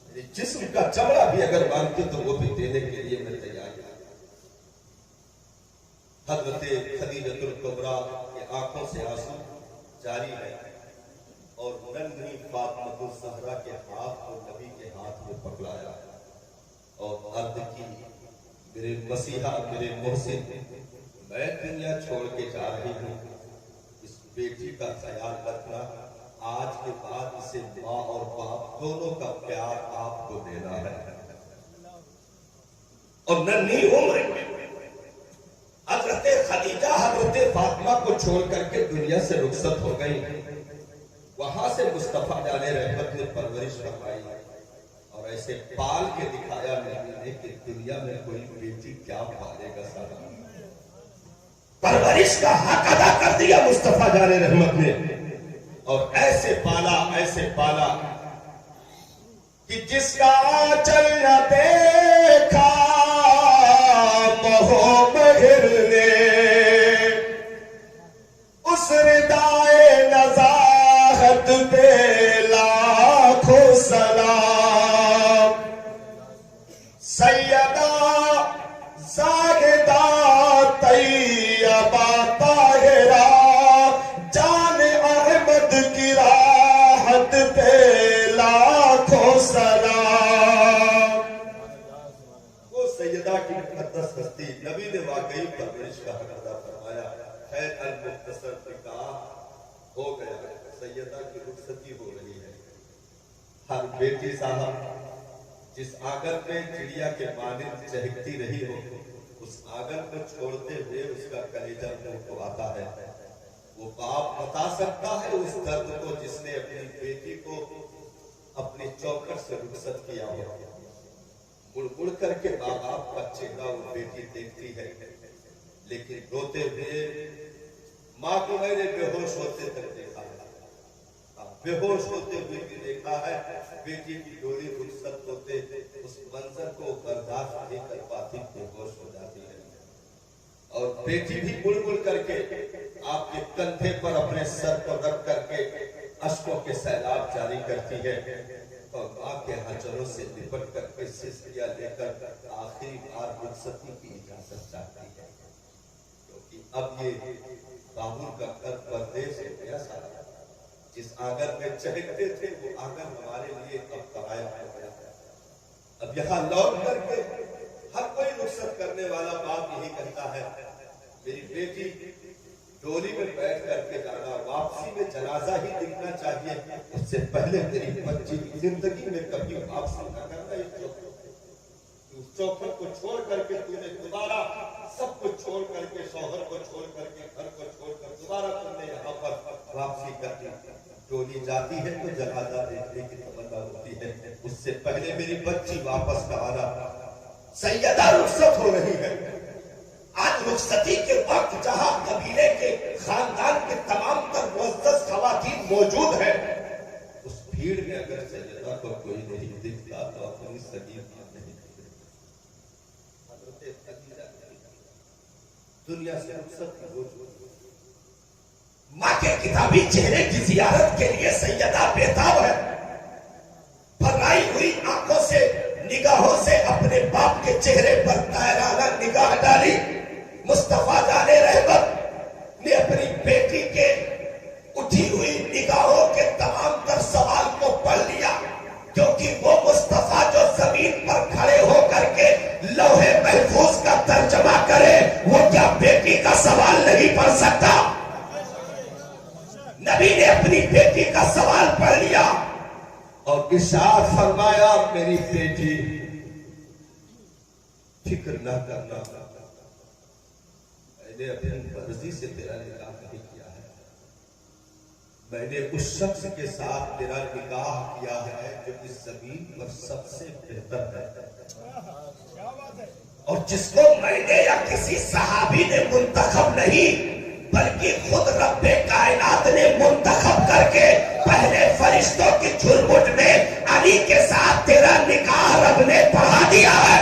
میرے جسم کا چمڑا بھی اگر مانگتی تو وہ بھی دینے کے لیے میں تیار ہوں. حضرت خدیجۃ الکبریٰ کی آنکھوں سے آنسو جاری ہے اور ننھی فاطمہ الزہرا کے ہاتھ کو نبی کے ہاتھ میں پکڑایا اور عرض کی میرے مسیحا میرے محسن میں دنیا چھوڑ کے جا رہی ہوں. اس بیٹی کا خیال رکھنا. آج کے بعد اسے ماں اور باپ دونوں کا پیار آپ کو دینا ہے. اور ننھی عمر حضرت خدیجہ حضرت فاطمہ کو چھوڑ کر کے دنیا سے رخصت ہو گئی. وہاں سے مصطفیٰ جان رحمت نے پرورش فرمائی اور ایسے پال کے دکھایا نہیں کہ دنیا میں کوئی بیٹی کیا پالے گا. سارا پرورش کا حق ادا کر دیا مصطفیٰ جان رحمت نے اور ایسے پالا کہ جس کا آنچل نہ دیکھا مہو مہر نے اس ردائے نزاہت پہ لاکھوں سلام. سیدہ زاہدہ طیبہ طاہرہ جان احمد کی راحت پہ لاکھوں سلام. وہ سیدہ کی مقدس ہستی نبی نے واقعی پرورش کا حق ادا فرمایا. خیر المختصر نکاح ہو گیا. سیدہ کی رخصتی ہو رہی ہے. ہر بیٹی صاحب جس آنگن میں چڑیا کے مانند چہکتی رہی ہو اس آنگن کو چھوڑتے ہوئے اس کا کلیجہ منہ کو آتا ہے. وہ باپ بتا سکتا ہے اس درد کو جس نے اپنی بیٹی کو اپنی چوکھٹ سے رخصت کیا ہو. مڑ مڑ کر کے ماں باپ کا چہرہ وہ بیٹی دیکھتی ہے لیکن روتے ہوئے ماں کو میں نے بے ہوش ہوتے تک دیکھا ہے. بے ہوش ہوتے ہوئے بھی دیکھا ہے. بیٹی کی ڈولی رخصت ہوتے اس منظر کو برداشت نہیں کر پاتی بے ہوش ہو جاتی ہے اور بیٹی بھی مڑ مڑ کر کے آپ کے کندھے پر اپنے سر کو رکھ کر کے اشکوں کے سیلاب جاری کرتی ہے اور ماں کے ہنجروں سے لپٹ کر کے سسکیاں لے کر آخری بار رخصتی کی اجازت چاہتی ہے کیونکہ اب یہ بابور کا گھر پردیس ہو گیا. سارا جس آنگن میں چہکتے تھے وہ آنگن ہمارے لیے اب پرایا ہو گیا. اب یہاں لوٹ کر کے ہر کوئی رخصت کرنے والا باپ یہی کہتا ہے میری بیٹی ڈولی میں بیٹھ کر کے جانا, واپسی میں جنازہ ہی دکھنا چاہیے, اس سے پہلے میری بچی کی زندگی میں کبھی واپسی نہ کرنا. اس چوکھٹ کو چھوڑ کر کے تو نے دوبارہ سب کچھ چھوڑ کر کے شوہر کو چھوڑ کر کے گھر کو چھوڑ کر دوبارہ تم نے یہاں پر واپسی کر دی. ڈولی جاتی ہے تو جنازہ دیکھنے کی تمنا ہوتی ہے, اس سے پہلے میری بچی واپس نہ آنا. سیدہ رخصت ہو رہی ہے. آج رخصتی کے وقت جہاں قبیلے کے خاندان کے تمام تر معزز خواتین موجود ہیں اس بھیڑ میں اگر سیدہ کو کوئی نہیں دکھتا تو اپنی سگی نہیں دکھتے. حضرت خدیجہ دنیا سے رخصت ہو چکی. ماں کے کتابی چہرے کی زیارت کے لیے سیدہ بیتاب ہے. بھرائی ہوئی آنکھوں سے نگاہوں سے اپنے باپ کے چہرے پر طائرانہ نگاہ ڈالی. مصطفیٰ جان رحمت نے اپنی بیٹی کے اٹھی ہوئی نگاہوں کے تمام تر سوال کو پڑھ لیا کیونکہ وہ مصطفیٰ جو زمین پر کھڑے ہو کر کے لوح محفوظ کا ترجمہ کرے وہ کیا بیٹی کا سوال نہیں پڑھ سکتا. نبی نے اپنی بیٹی کا سوال پڑھ لیا اور ارشاد فرمایا میری بیٹی فکر نہ کرنا, میں نے اپنی مرضی سے تیرا نکاح نہیں کیا ہے. میں نے اس شخص کے ساتھ تیرا نکاح کیا ہے جو اس زمین پر سب سے بہتر ہے، اور جس کو میں نے یا کسی صحابی نے منتخب نہیں بلکہ خود رب کائنات نے منتخب کر کے پہلے فرشتوں کی جھرمٹ میں علی کے ساتھ تیرا نکاح رب نے پڑھا دیا ہے،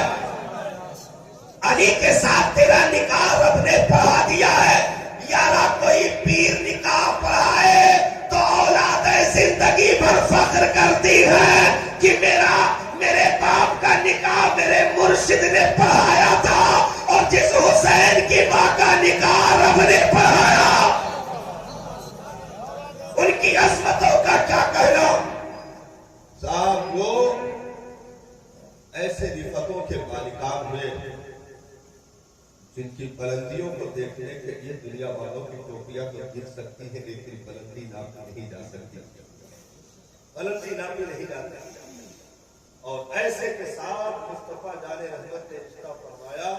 علی کے ساتھ تیرا نکاح رب نے پڑھا دیا ہے۔ یارا کوئی پیر نکاح پڑھائے تو اولاد زندگی بھر فخر کرتی ہے کہ میرے باپ کا نکاح میرے مرشد نے پڑھایا تھا، اور جس حسین کی ماں کا نکاح رب نے پڑھایا، ان کی عظمتوں کا کیا کہنا۔ صاحب لوگ ایسے رفتوں کے مالکان ہوئے جن کی بلندیوں کو دیکھنے کے لیے دنیا والوں کی ٹوپیاں تو گر سکتی ہیں لیکن بلندی ناپی نہیں جا سکتی، بلندی ناپی نہیں جا سکتی۔ اور ایسے کے ساتھ مصطفیٰ جان رحمت نے رشتہ فرمایا،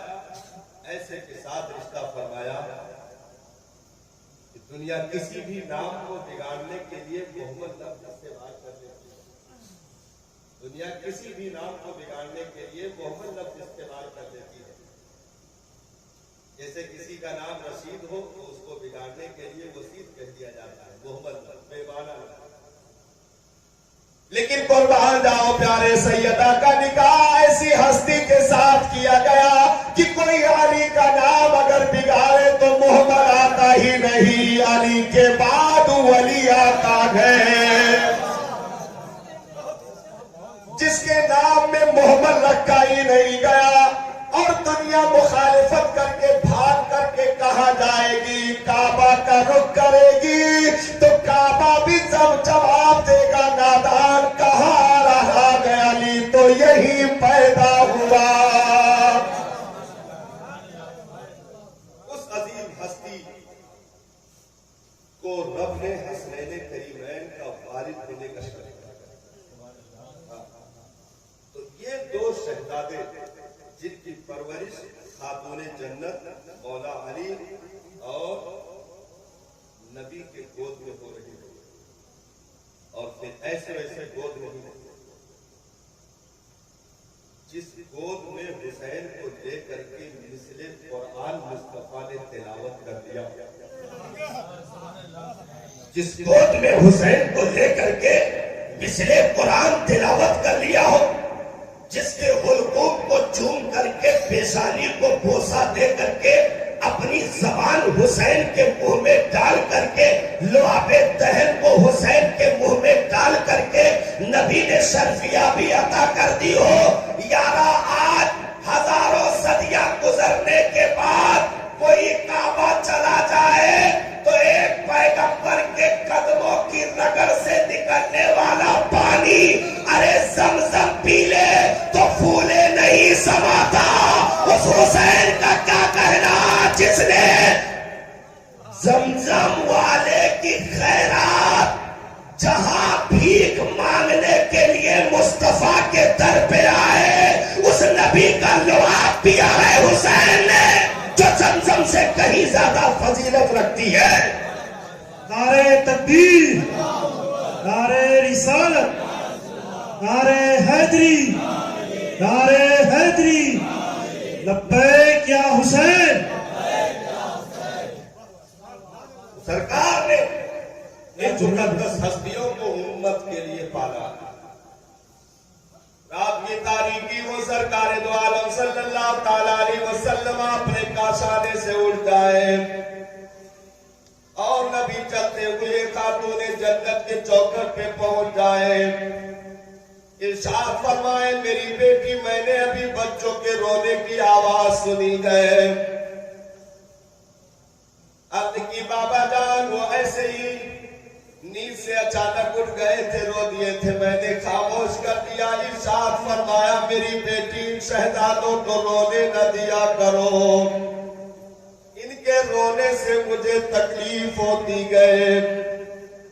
ایسے کے ساتھ رشتہ فرمایا کہ دنیا کسی بھی نام کو بگاڑنے کے لیے محمد لفظ استعمال کر لیتی ہے، دنیا کسی بھی نام کو بگاڑنے کے لیے محمد لفظ استعمال کر لیتی ہے۔ جیسے کسی کا نام رشید ہو تو اس کو بگاڑنے کے لیے وسید کہہ دیا جاتا ہے، محمد بے معنی۔ لیکن قربان جاؤ پیارے سیدہ کا نکاح ایسی ہستی کے ساتھ کیا گیا کہ کوئی علی کا نام اگر بگاڑے تو محمد آتا ہی نہیں، علی کے بعد ولی آتا ہے۔ جس کے نام میں محمد رکھا ہی نہیں گیا اور دنیا مخالفت کر کے بھاگ کر کے کہاں جائے گی، کعبہ کا رخ کرے گی تو کعبہ بھی جب جواب دے گا نادان کہاں آ رہا ہے علی تو یہی پیدا ہوا۔ اس عظیم ہستی کو رب نے حسنین کریمین کا والد ہونے کا شرف دیا۔ تو یہ دو شہزادے جن کی پرورش خاتون جنت مولا علی اور نبی کے گود میں ہو رہی ہے، اور پھر ایسے ویسے گود نہیں، جس گود میں حسین کو لے کر کے مثل قرآن مصطفیٰ نے تلاوت کر دیا، جس گود میں حسین کو لے کر کے مثل قرآن تلاوت کر لیا ہو، جس کے حلقوم کو چوم کر کے پیشانی کو بوسہ دے کر کے اپنی زبان حسین کے منہ میں ڈال کر کے لعاب دہن کو حسین کے منہ میں ڈال کر کے نبی نے شرفیہ بھی عطا کر دی ہو۔ یارا آج ہزاروں صدیاں گزرنے کے بعد کوئی کعبہ چلا جائے تو ایک پیغمبر کے قدموں کی رگڑ سے نکلنے والا پانی ارے زمزم پی لے تو پھولے نہیں سماتا۔ اس حسین کا کیا کہنا جس نے زمزم والے کی خیرات جہاں بھیک مانگنے کے لیے مصطفیٰ کے در پہ آئے، اس نبی کا لعاب پیا ہے حسین نے جو زمزم سے کہیں زیادہ فضیلت رکھتی ہے۔ نعرہ تکبیر، نعرہ رسالت، نعرہ حیدری، نعرہ حیدری، لبیک یا حسین۔ سرکار نے ان مقدس ہستیوں کو امت کے لیے پالا۔ رات کی تاریکی وہ سرکار دو عالم صلی اللہ تعالیٰ علیہ وسلم اپنے کاشانے سے اٹھ جائے اور نبی چلتے ہوئے خاتون جنت کے چوکھٹ پہ پہنچ جائے، ارشاد فرمائے میری بیٹی میں نے ابھی بچوں کے رونے کی آواز سنی ہے۔ عرض کی بابا جان وہ ایسے ہی نیند سے اچانک اٹھ گئے تھے، رو دیے تھے، میں نے خاموش کر دیا۔ ارشاد فرمایا میری بیٹی شہزادوں کو رونے نہ دیا کرو، ان کے رونے سے مجھے تکلیف ہوتی گئے،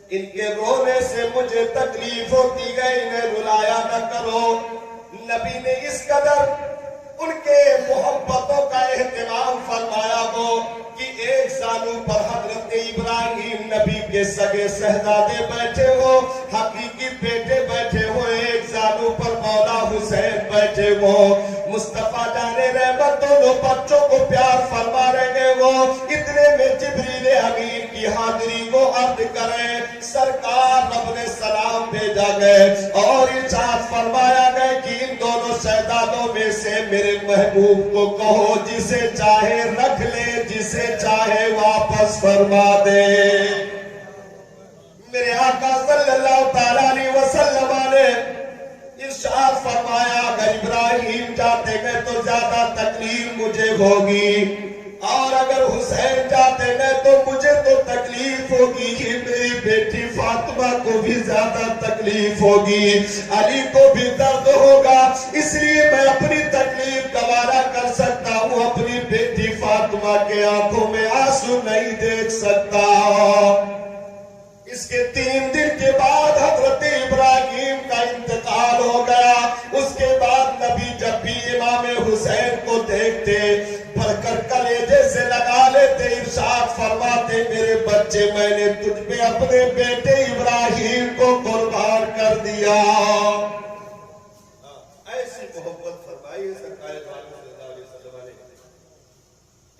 ان کے رونے سے مجھے تکلیف ہوتی گئی، انہیں رلایا نہ کرو۔ نبی نے اس قدر ان کے محبتوں کا اہتمام فرمایا ہو کہ ایک زانو پر حضرت ابراہیم نبی کے سگے شہزادے بیٹھے ہو، حقیقی بیٹے بیٹھے ہو، ایک بیٹھے وہ مصطفیٰ جانے رحمت دونوں بچوں کو پیار فرما رہے وہ اتنے میں جبریل امین کی حاضری کو عرض کریں سرکار رب نے سلام بھیجا گئے اور ارشاد فرمایا گئے کہ ان دونوں شہزادوں میں سے میرے محبوب کو کہو جسے چاہے رکھ لے جسے چاہے واپس فرما دے میرے آقا صلی اللہ تعالیٰ علیہ وسلم نے ارشاد فرمایا اگر ابراہیم جاتے گئے تو زیادہ تکلیف مجھے ہوگی اور اگر حسین جاتے گئے تو مجھے تو تکلیف ہوگی کہ میری بیٹی فاطمہ کو بھی زیادہ تکلیف ہوگی علی کو بھی درد ہوگا اس لیے میں اپنی تکلیف گوارا کر سکتا ہوں اپنی بیٹی فاطمہ کے آنکھوں میں آنسو نہیں دیکھ سکتا اس کے 3 دن کے بعد حضرت ابراہیم کا انتقال ہو گیا اس کے بعد نبی جب بھی امام حسین کو دیکھتے بھر کر کلیجے سے لگا لیتے ارشاد فرماتے میرے بچے میں نے تجھ پہ اپنے بیٹے ابراہیم کو قربان کر دیا ایسی محبت فرمائی ہے سرکار صلی اللہ علیہ وسلم نے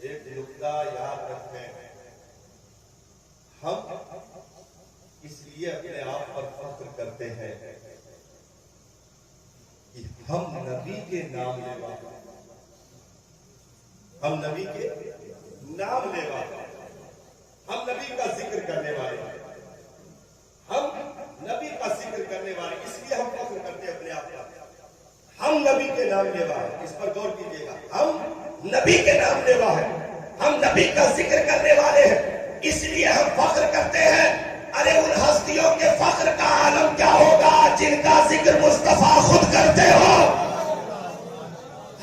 ایک نکتہ یاد رکھیں ہم اس لیے اپنے آپ پر فخر کرتے ہیں کہ ہم نبی کے نام لیوا ہم نبی کے نام لیوا ہم نبی کا ذکر کرنے والے ہم نبی کا ذکر کرنے والے اس لیے ہم فخر کرتے ہیں اپنے آپ پر ہم نبی کے نام لیوا ہے اس پر غور کیجیے گا ہم نبی کے نام لیوا ہے ہم نبی کا ذکر کرنے والے ہیں اس لیے ہم فخر کرتے ہیں ارے ان ہستیوں کے فخر کا عالم کیا ہوگا جن کا ذکر مصطفیٰ خود کرتے ہو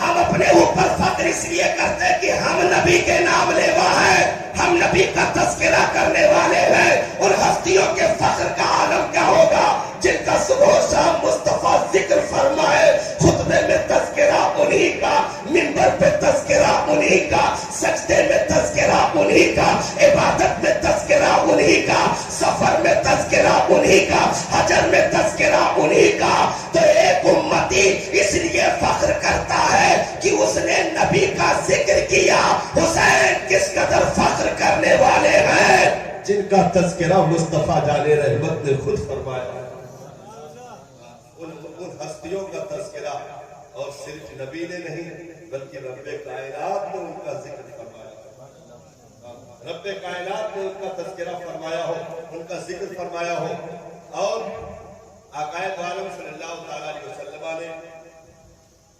ہم اپنے اوپر فخر اس لیے کرتے ہیں کہ ہم نبی کے نام لیوا ہیں ہم نبی کا تذکرہ کرنے والے ہیں اور ہستیوں کے فخر کا عالم کیا ہوگا جن کا صبح و شام مصطفیٰ ذکر فرمائے خطبے میں تذکرہ انہی کا منبر پہ تذکرہ انہی کا سجدے میں تذکرہ انہی کا عبادت میں تذکرہ انہی کا سفر میں تذکرہ انہی کا حجر میں تذکرہ انہی کا تو ایک امتی اس لیے فخر کرتا ہے کہ اس نے نبی کا ذکر کیا حسین کس قدر فخر کرنے والے ہیں جن کا تذکرہ مصطفیٰ جان رحمت نے خود فرمایا ان ہستیوں کا تذکرہ اور صرف نبی نے نہیں بلکہ رب کائنات نے ان کا ذکر فرمایا رب کائنات نے ان کا تذکرہ فرمایا ہو ان کا ذکر فرمایا ہو اور آقا عالم صلی اللہ تعالیٰ علیہ وسلم نے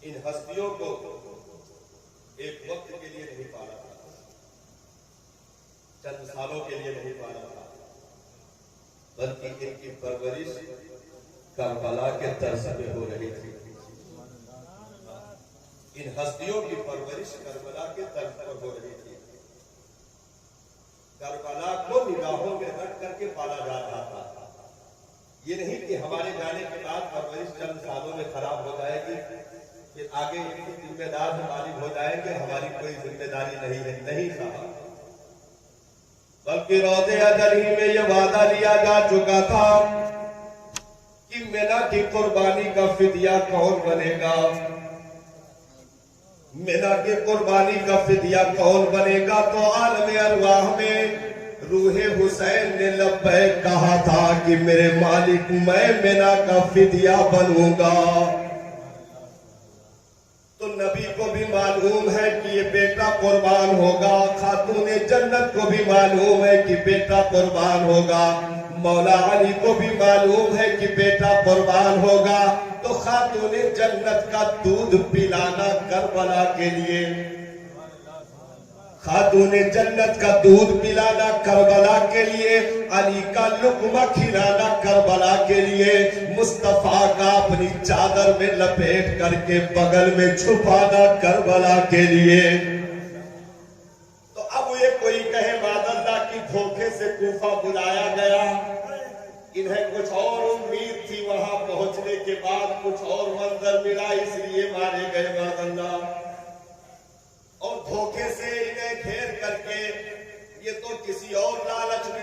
ان ہستیوں کو ایک وقت کے لیے نہیں پالا تھا چند سالوں کے لیے نہیں پالا تھا بلکہ ان کی پرورش کربلا کے طرز میں ہو رہی تھی ان ہستیوں کی پرورش کربلا کے طرز پر ہو رہی تھی کربلا کو نگاہوں میں رکھ کر کے پالا جا رہا تھا یہ نہیں کہ ہمارے جانے کے بعد پرورش چند سالوں میں خراب ہو جائے گی پھر آگے ذمہ دار غالب ہو جائیں گے ہماری کوئی ذمہ داری نہیں ہے نہیں صاحب بلکہ روضے اجل ہی میں یہ وعدہ لیا جا چکا تھا کہ مینا کی قربانی کا فدیہ کون بنے گا مینا کی قربانی کا فدیہ کون بنے گا تو عالم ارواح میں روح حسین نے لبیک کہا تھا کہ میرے مالک میں مینا کا فدیہ بنوں گا تو نبی کو بھی معلوم ہے کہ یہ بیٹا قربان ہوگا خاتون جنت کو بھی معلوم ہے کہ بیٹا قربان ہوگا مولا علی کو بھی معلوم ہے کہ بیٹا قربان ہوگا تو خاتون جنت کا دودھ پلانا کربلا کے لیے خاتون جنت کا دودھ پلانا کربلا کے لیے علی کا لقمہ کھلانا کربلا کے لیے مصطفیٰ کا اپنی چادر میں لپیٹ کر کے بغل میں چھپانا کربلا کے لیے تو اب یہ کوئی کہے معاذ اللہ کی دھوکے سے کوفہ بلایا گیا انہیں کچھ اور امید تھی وہاں پہنچنے کے بعد کچھ اور منظر ملا اس لیے مارے گئے معاذ اللہ اور دھوکے سے انہیں گھیر کر کے یہ تو کسی اور لالچ میں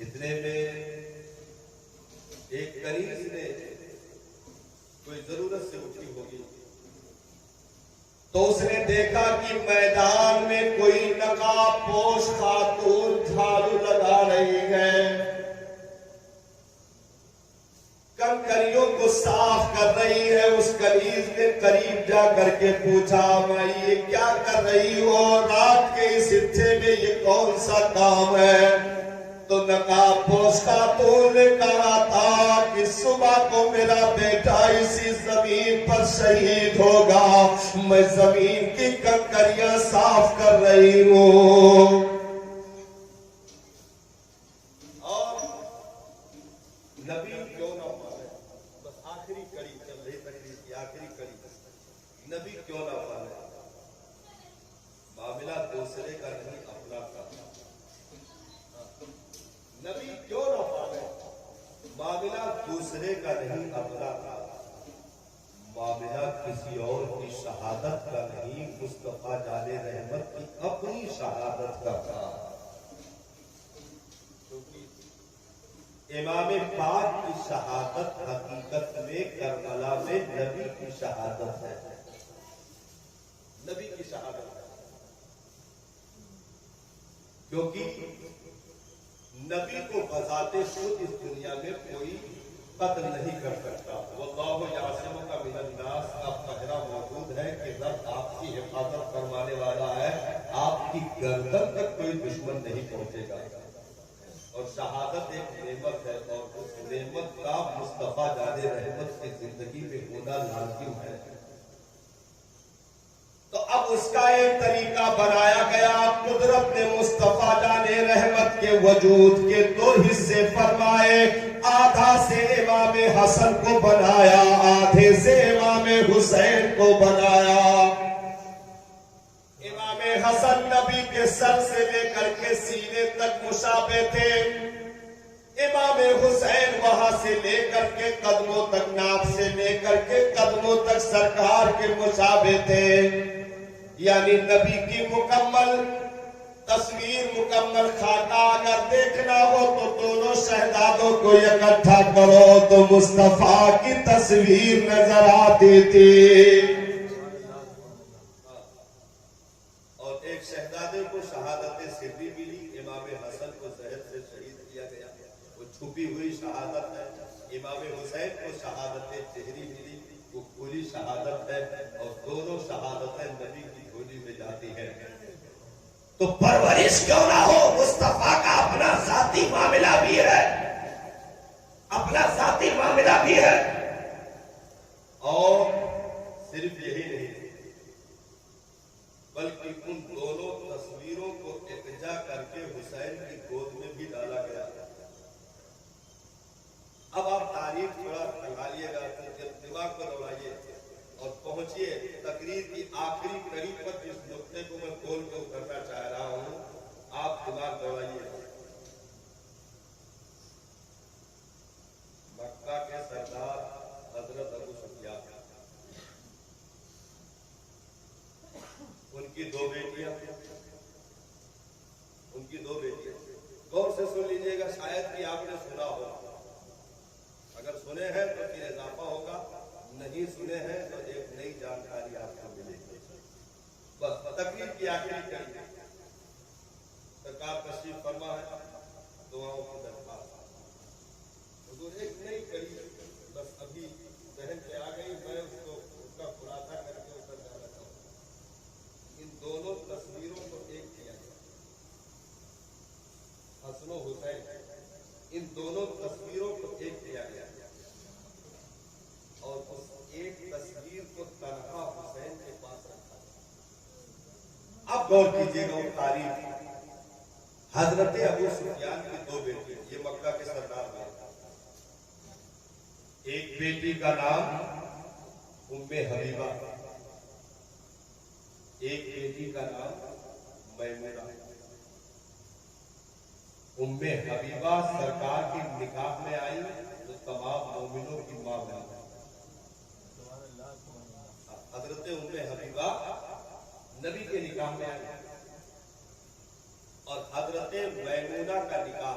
اتنے میں ایک کنیز نے کوئی ضرورت سے اٹھی ہوگی تو اس نے دیکھا کہ میدان میں کوئی نقاب پوش خاتون جھاڑو لگا رہی ہے، کنکریوں کو صاف کر رہی ہے۔ اس کنیز نے قریب جا کر کے پوچھا، میں یہ کیا کر رہی ہو؟ رات کے اس حصے میں یہ کون سا کام ہے؟ تو نقاب پوش خاتون نے کہا تھا کہ صبح کو میرا بیٹا اسی زمین پر شہید ہوگا، میں زمین کی کنکریاں صاف کر رہی ہوں۔ اور نبی کیوں نہ پالے، بس آخری کڑی چل رہی تقریر کی آخری کڑی، نبی کیوں نہ پالے؟ معاملہ دوسرے کا نہیں اپنا کا، نبی کیوں نہ پالے؟ معاملہ دوسرے کا نہیں اپنا کا، معاملہ کسی اور کی شہادت کا نہیں، مصطفیٰ جان رحمت کی اپنی شہادت کا تھا۔ امام پاک کی شہادت حقیقت میں کربلا میں نبی کی شہادت ہے، نبی کی شہادت ہے، کیونکہ نبی کو بذات خود اس دنیا میں کوئی قتل نہیں کر سکتا۔ واللہ یعصمک من الناس کا پہرا موجود ہے کہ رب آپ کی حفاظت فرمانے والا ہے، آپ کی گردن تک کوئی دشمن نہیں پہنچے گا۔ اور شہادت ایک نعمت ہے، اور اس نعمت کا مصطفیٰ جان رحمت کی زندگی میں ہونا لازم ہے۔ تو اب اس کا ایک طریقہ بنایا گیا، قدرت نے مصطفیٰ جان رحمت کے وجود کے دو حصے فرمائے، آدھا سے امام حسن کو بنایا، آدھے سے امام حسین کو بنایا۔ امام حسن نبی کے سر سے لے کر کے سینے تک مشابہ تھے، امام حسین وہاں سے لے کر کے قدموں تک، ناف سے لے کر کے قدموں تک سرکار کے مشابہ تھے۔ یعنی نبی کی مکمل تصویر، مکمل خاکہ اگر دیکھنا ہو تو دونوں شہزادوں کو اکٹھا کرو تو مصطفیٰ کی تصویر نظر آتی تھی۔ اور ایک شہزادے کو شہادت سری ملی، امام حسن کو زہر سے شہید کیا گیا، وہ چھپی ہوئی شہادت ہے۔ امام حسین کو شہادت جہری ملی، وہ کھلی شہادت ہے، اور دونوں شہادتیں نبی کی جھولی میں جاتی ہیں۔ تو پرورش کیوں نہ ہو، مصطفیٰ کا اپنا ذاتی معاملہ بھی ہے، اپنا ذاتی معاملہ بھی ہے۔ اور صرف یہی نہیں بلکہ ان دونوں تصویروں کو اکجا کر کے حسین کی گود میں بھی ڈالا گیا۔ اب آپ تاریخ تھوڑا نکالیے گا، دماغ کو دوڑائیے اور پہنچیے تقریر کی آخری کڑی پر، جس نقطے کو میں کھول کے اترنا چاہ رہا ہوں، آپ دماغ دوڑائیے۔ مکہ کے سردار حضرت ابو سفیان، ان کی دو بیٹیاں، غور سے سن لیجیے گا، شاید کہ آپ نے سنا ہو، اگر سنے ہیں تو پھر اضافہ ہوگا، نہیں سنے ہیں تو ایک نئی جانکاری آپ کو ملے گی۔ بس تقریر کی آخری کڑی، سرکار تشریف فرما ہے، دعاؤں کی درخواست، حضور ایک نئی کڑی بس ابھی ذہن پہ آ گئی، میں اس کا خلاصہ کر کے اتر جانا چاہوں گا۔ ان دونوں تصویروں کو ایک کیا گیا، حسن و حسین، ان دونوں تصویروں کو ایک کیا گیا، اور اس ایک تصویر کو تنہا حسین کے پاس رکھا۔ اب غور کیجیے گا وہ تاریخ، حضرت ابو سفیان کی دو بیٹی، یہ مکہ کے سردار ہیں، ایک بیٹی کا نام ام حبیبہ، ایک بیٹی کا نام میمونہ۔ ام حبیبہ سرکار کی نکاح میں آئی تو تمام مومنوں کی ماں بنی۔ حضرت ام حبیبہ نبی کے نکاح میں آئی، اور حضرت میمونہ کا نکاح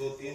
2-3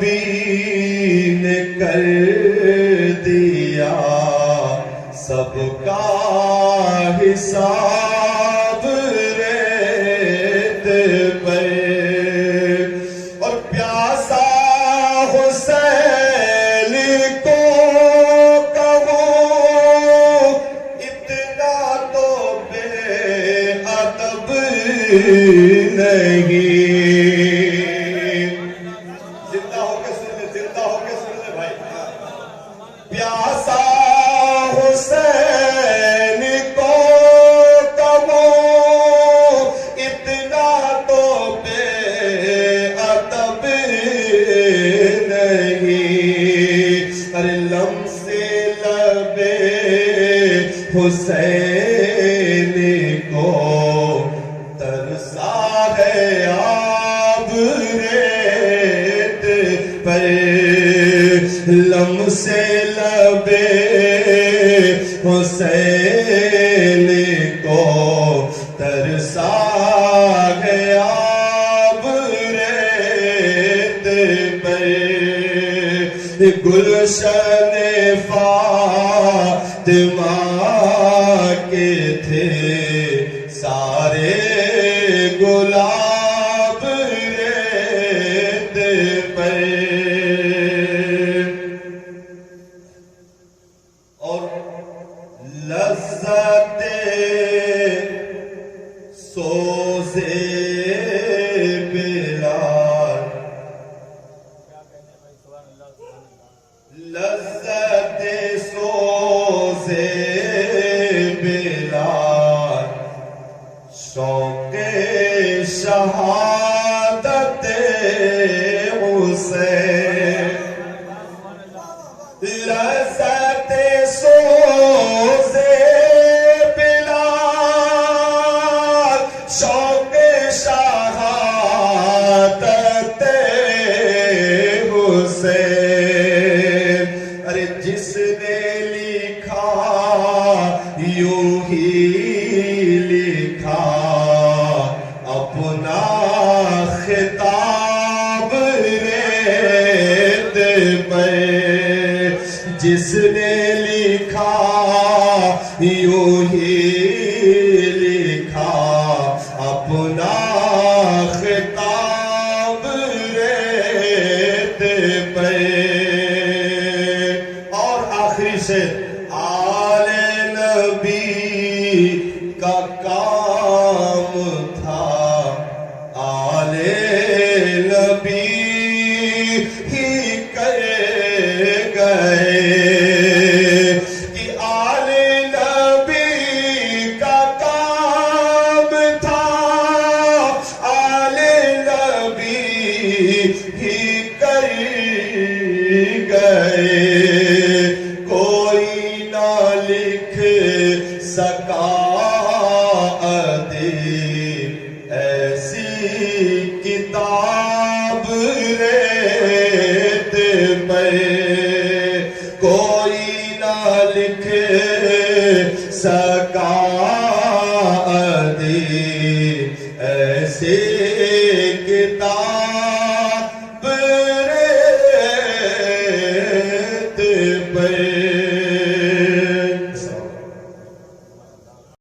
نبی نے کر دیا سب کا حساب ریت پر، اور پیاسا حسین کو کہو اتنا تو بے ادب نہیں۔ زندہ ہو کے سن لے، زندہ ہو کے سن لے بھائی۔ پیاسا حسین کو کہو اتنا تو بے ادب نہیں، ارے لمس لبے حسین کو ترسا ہے آب ریت پر، لمس لبے حسین کو ترسا ہے آب ریت پر، گلشن فاطمہ کے تھے سارے گلاب ریت پر، اور لذت سوزے بلال، لذت سوزے بلال، شوق شہادت حسین، لذت سوزے بلال، شوق شہادت حسین، ارے جس نے لکھا یوں ہی لکھا اپنا خطاب ریت پر، جس نے لکھا یوں ہی لکھا اپنا خطاب ریت پر، اور آخری سے آل نبی کا کام تھا، آل نبی ہی کر گئے، کہ آل نبی کا کام تھا، آل نبی ہی کر گئے، کوئی نہ لکھ سکا ادیب ایسی کتاب ریت پر، کوئی نہ لکھ سکا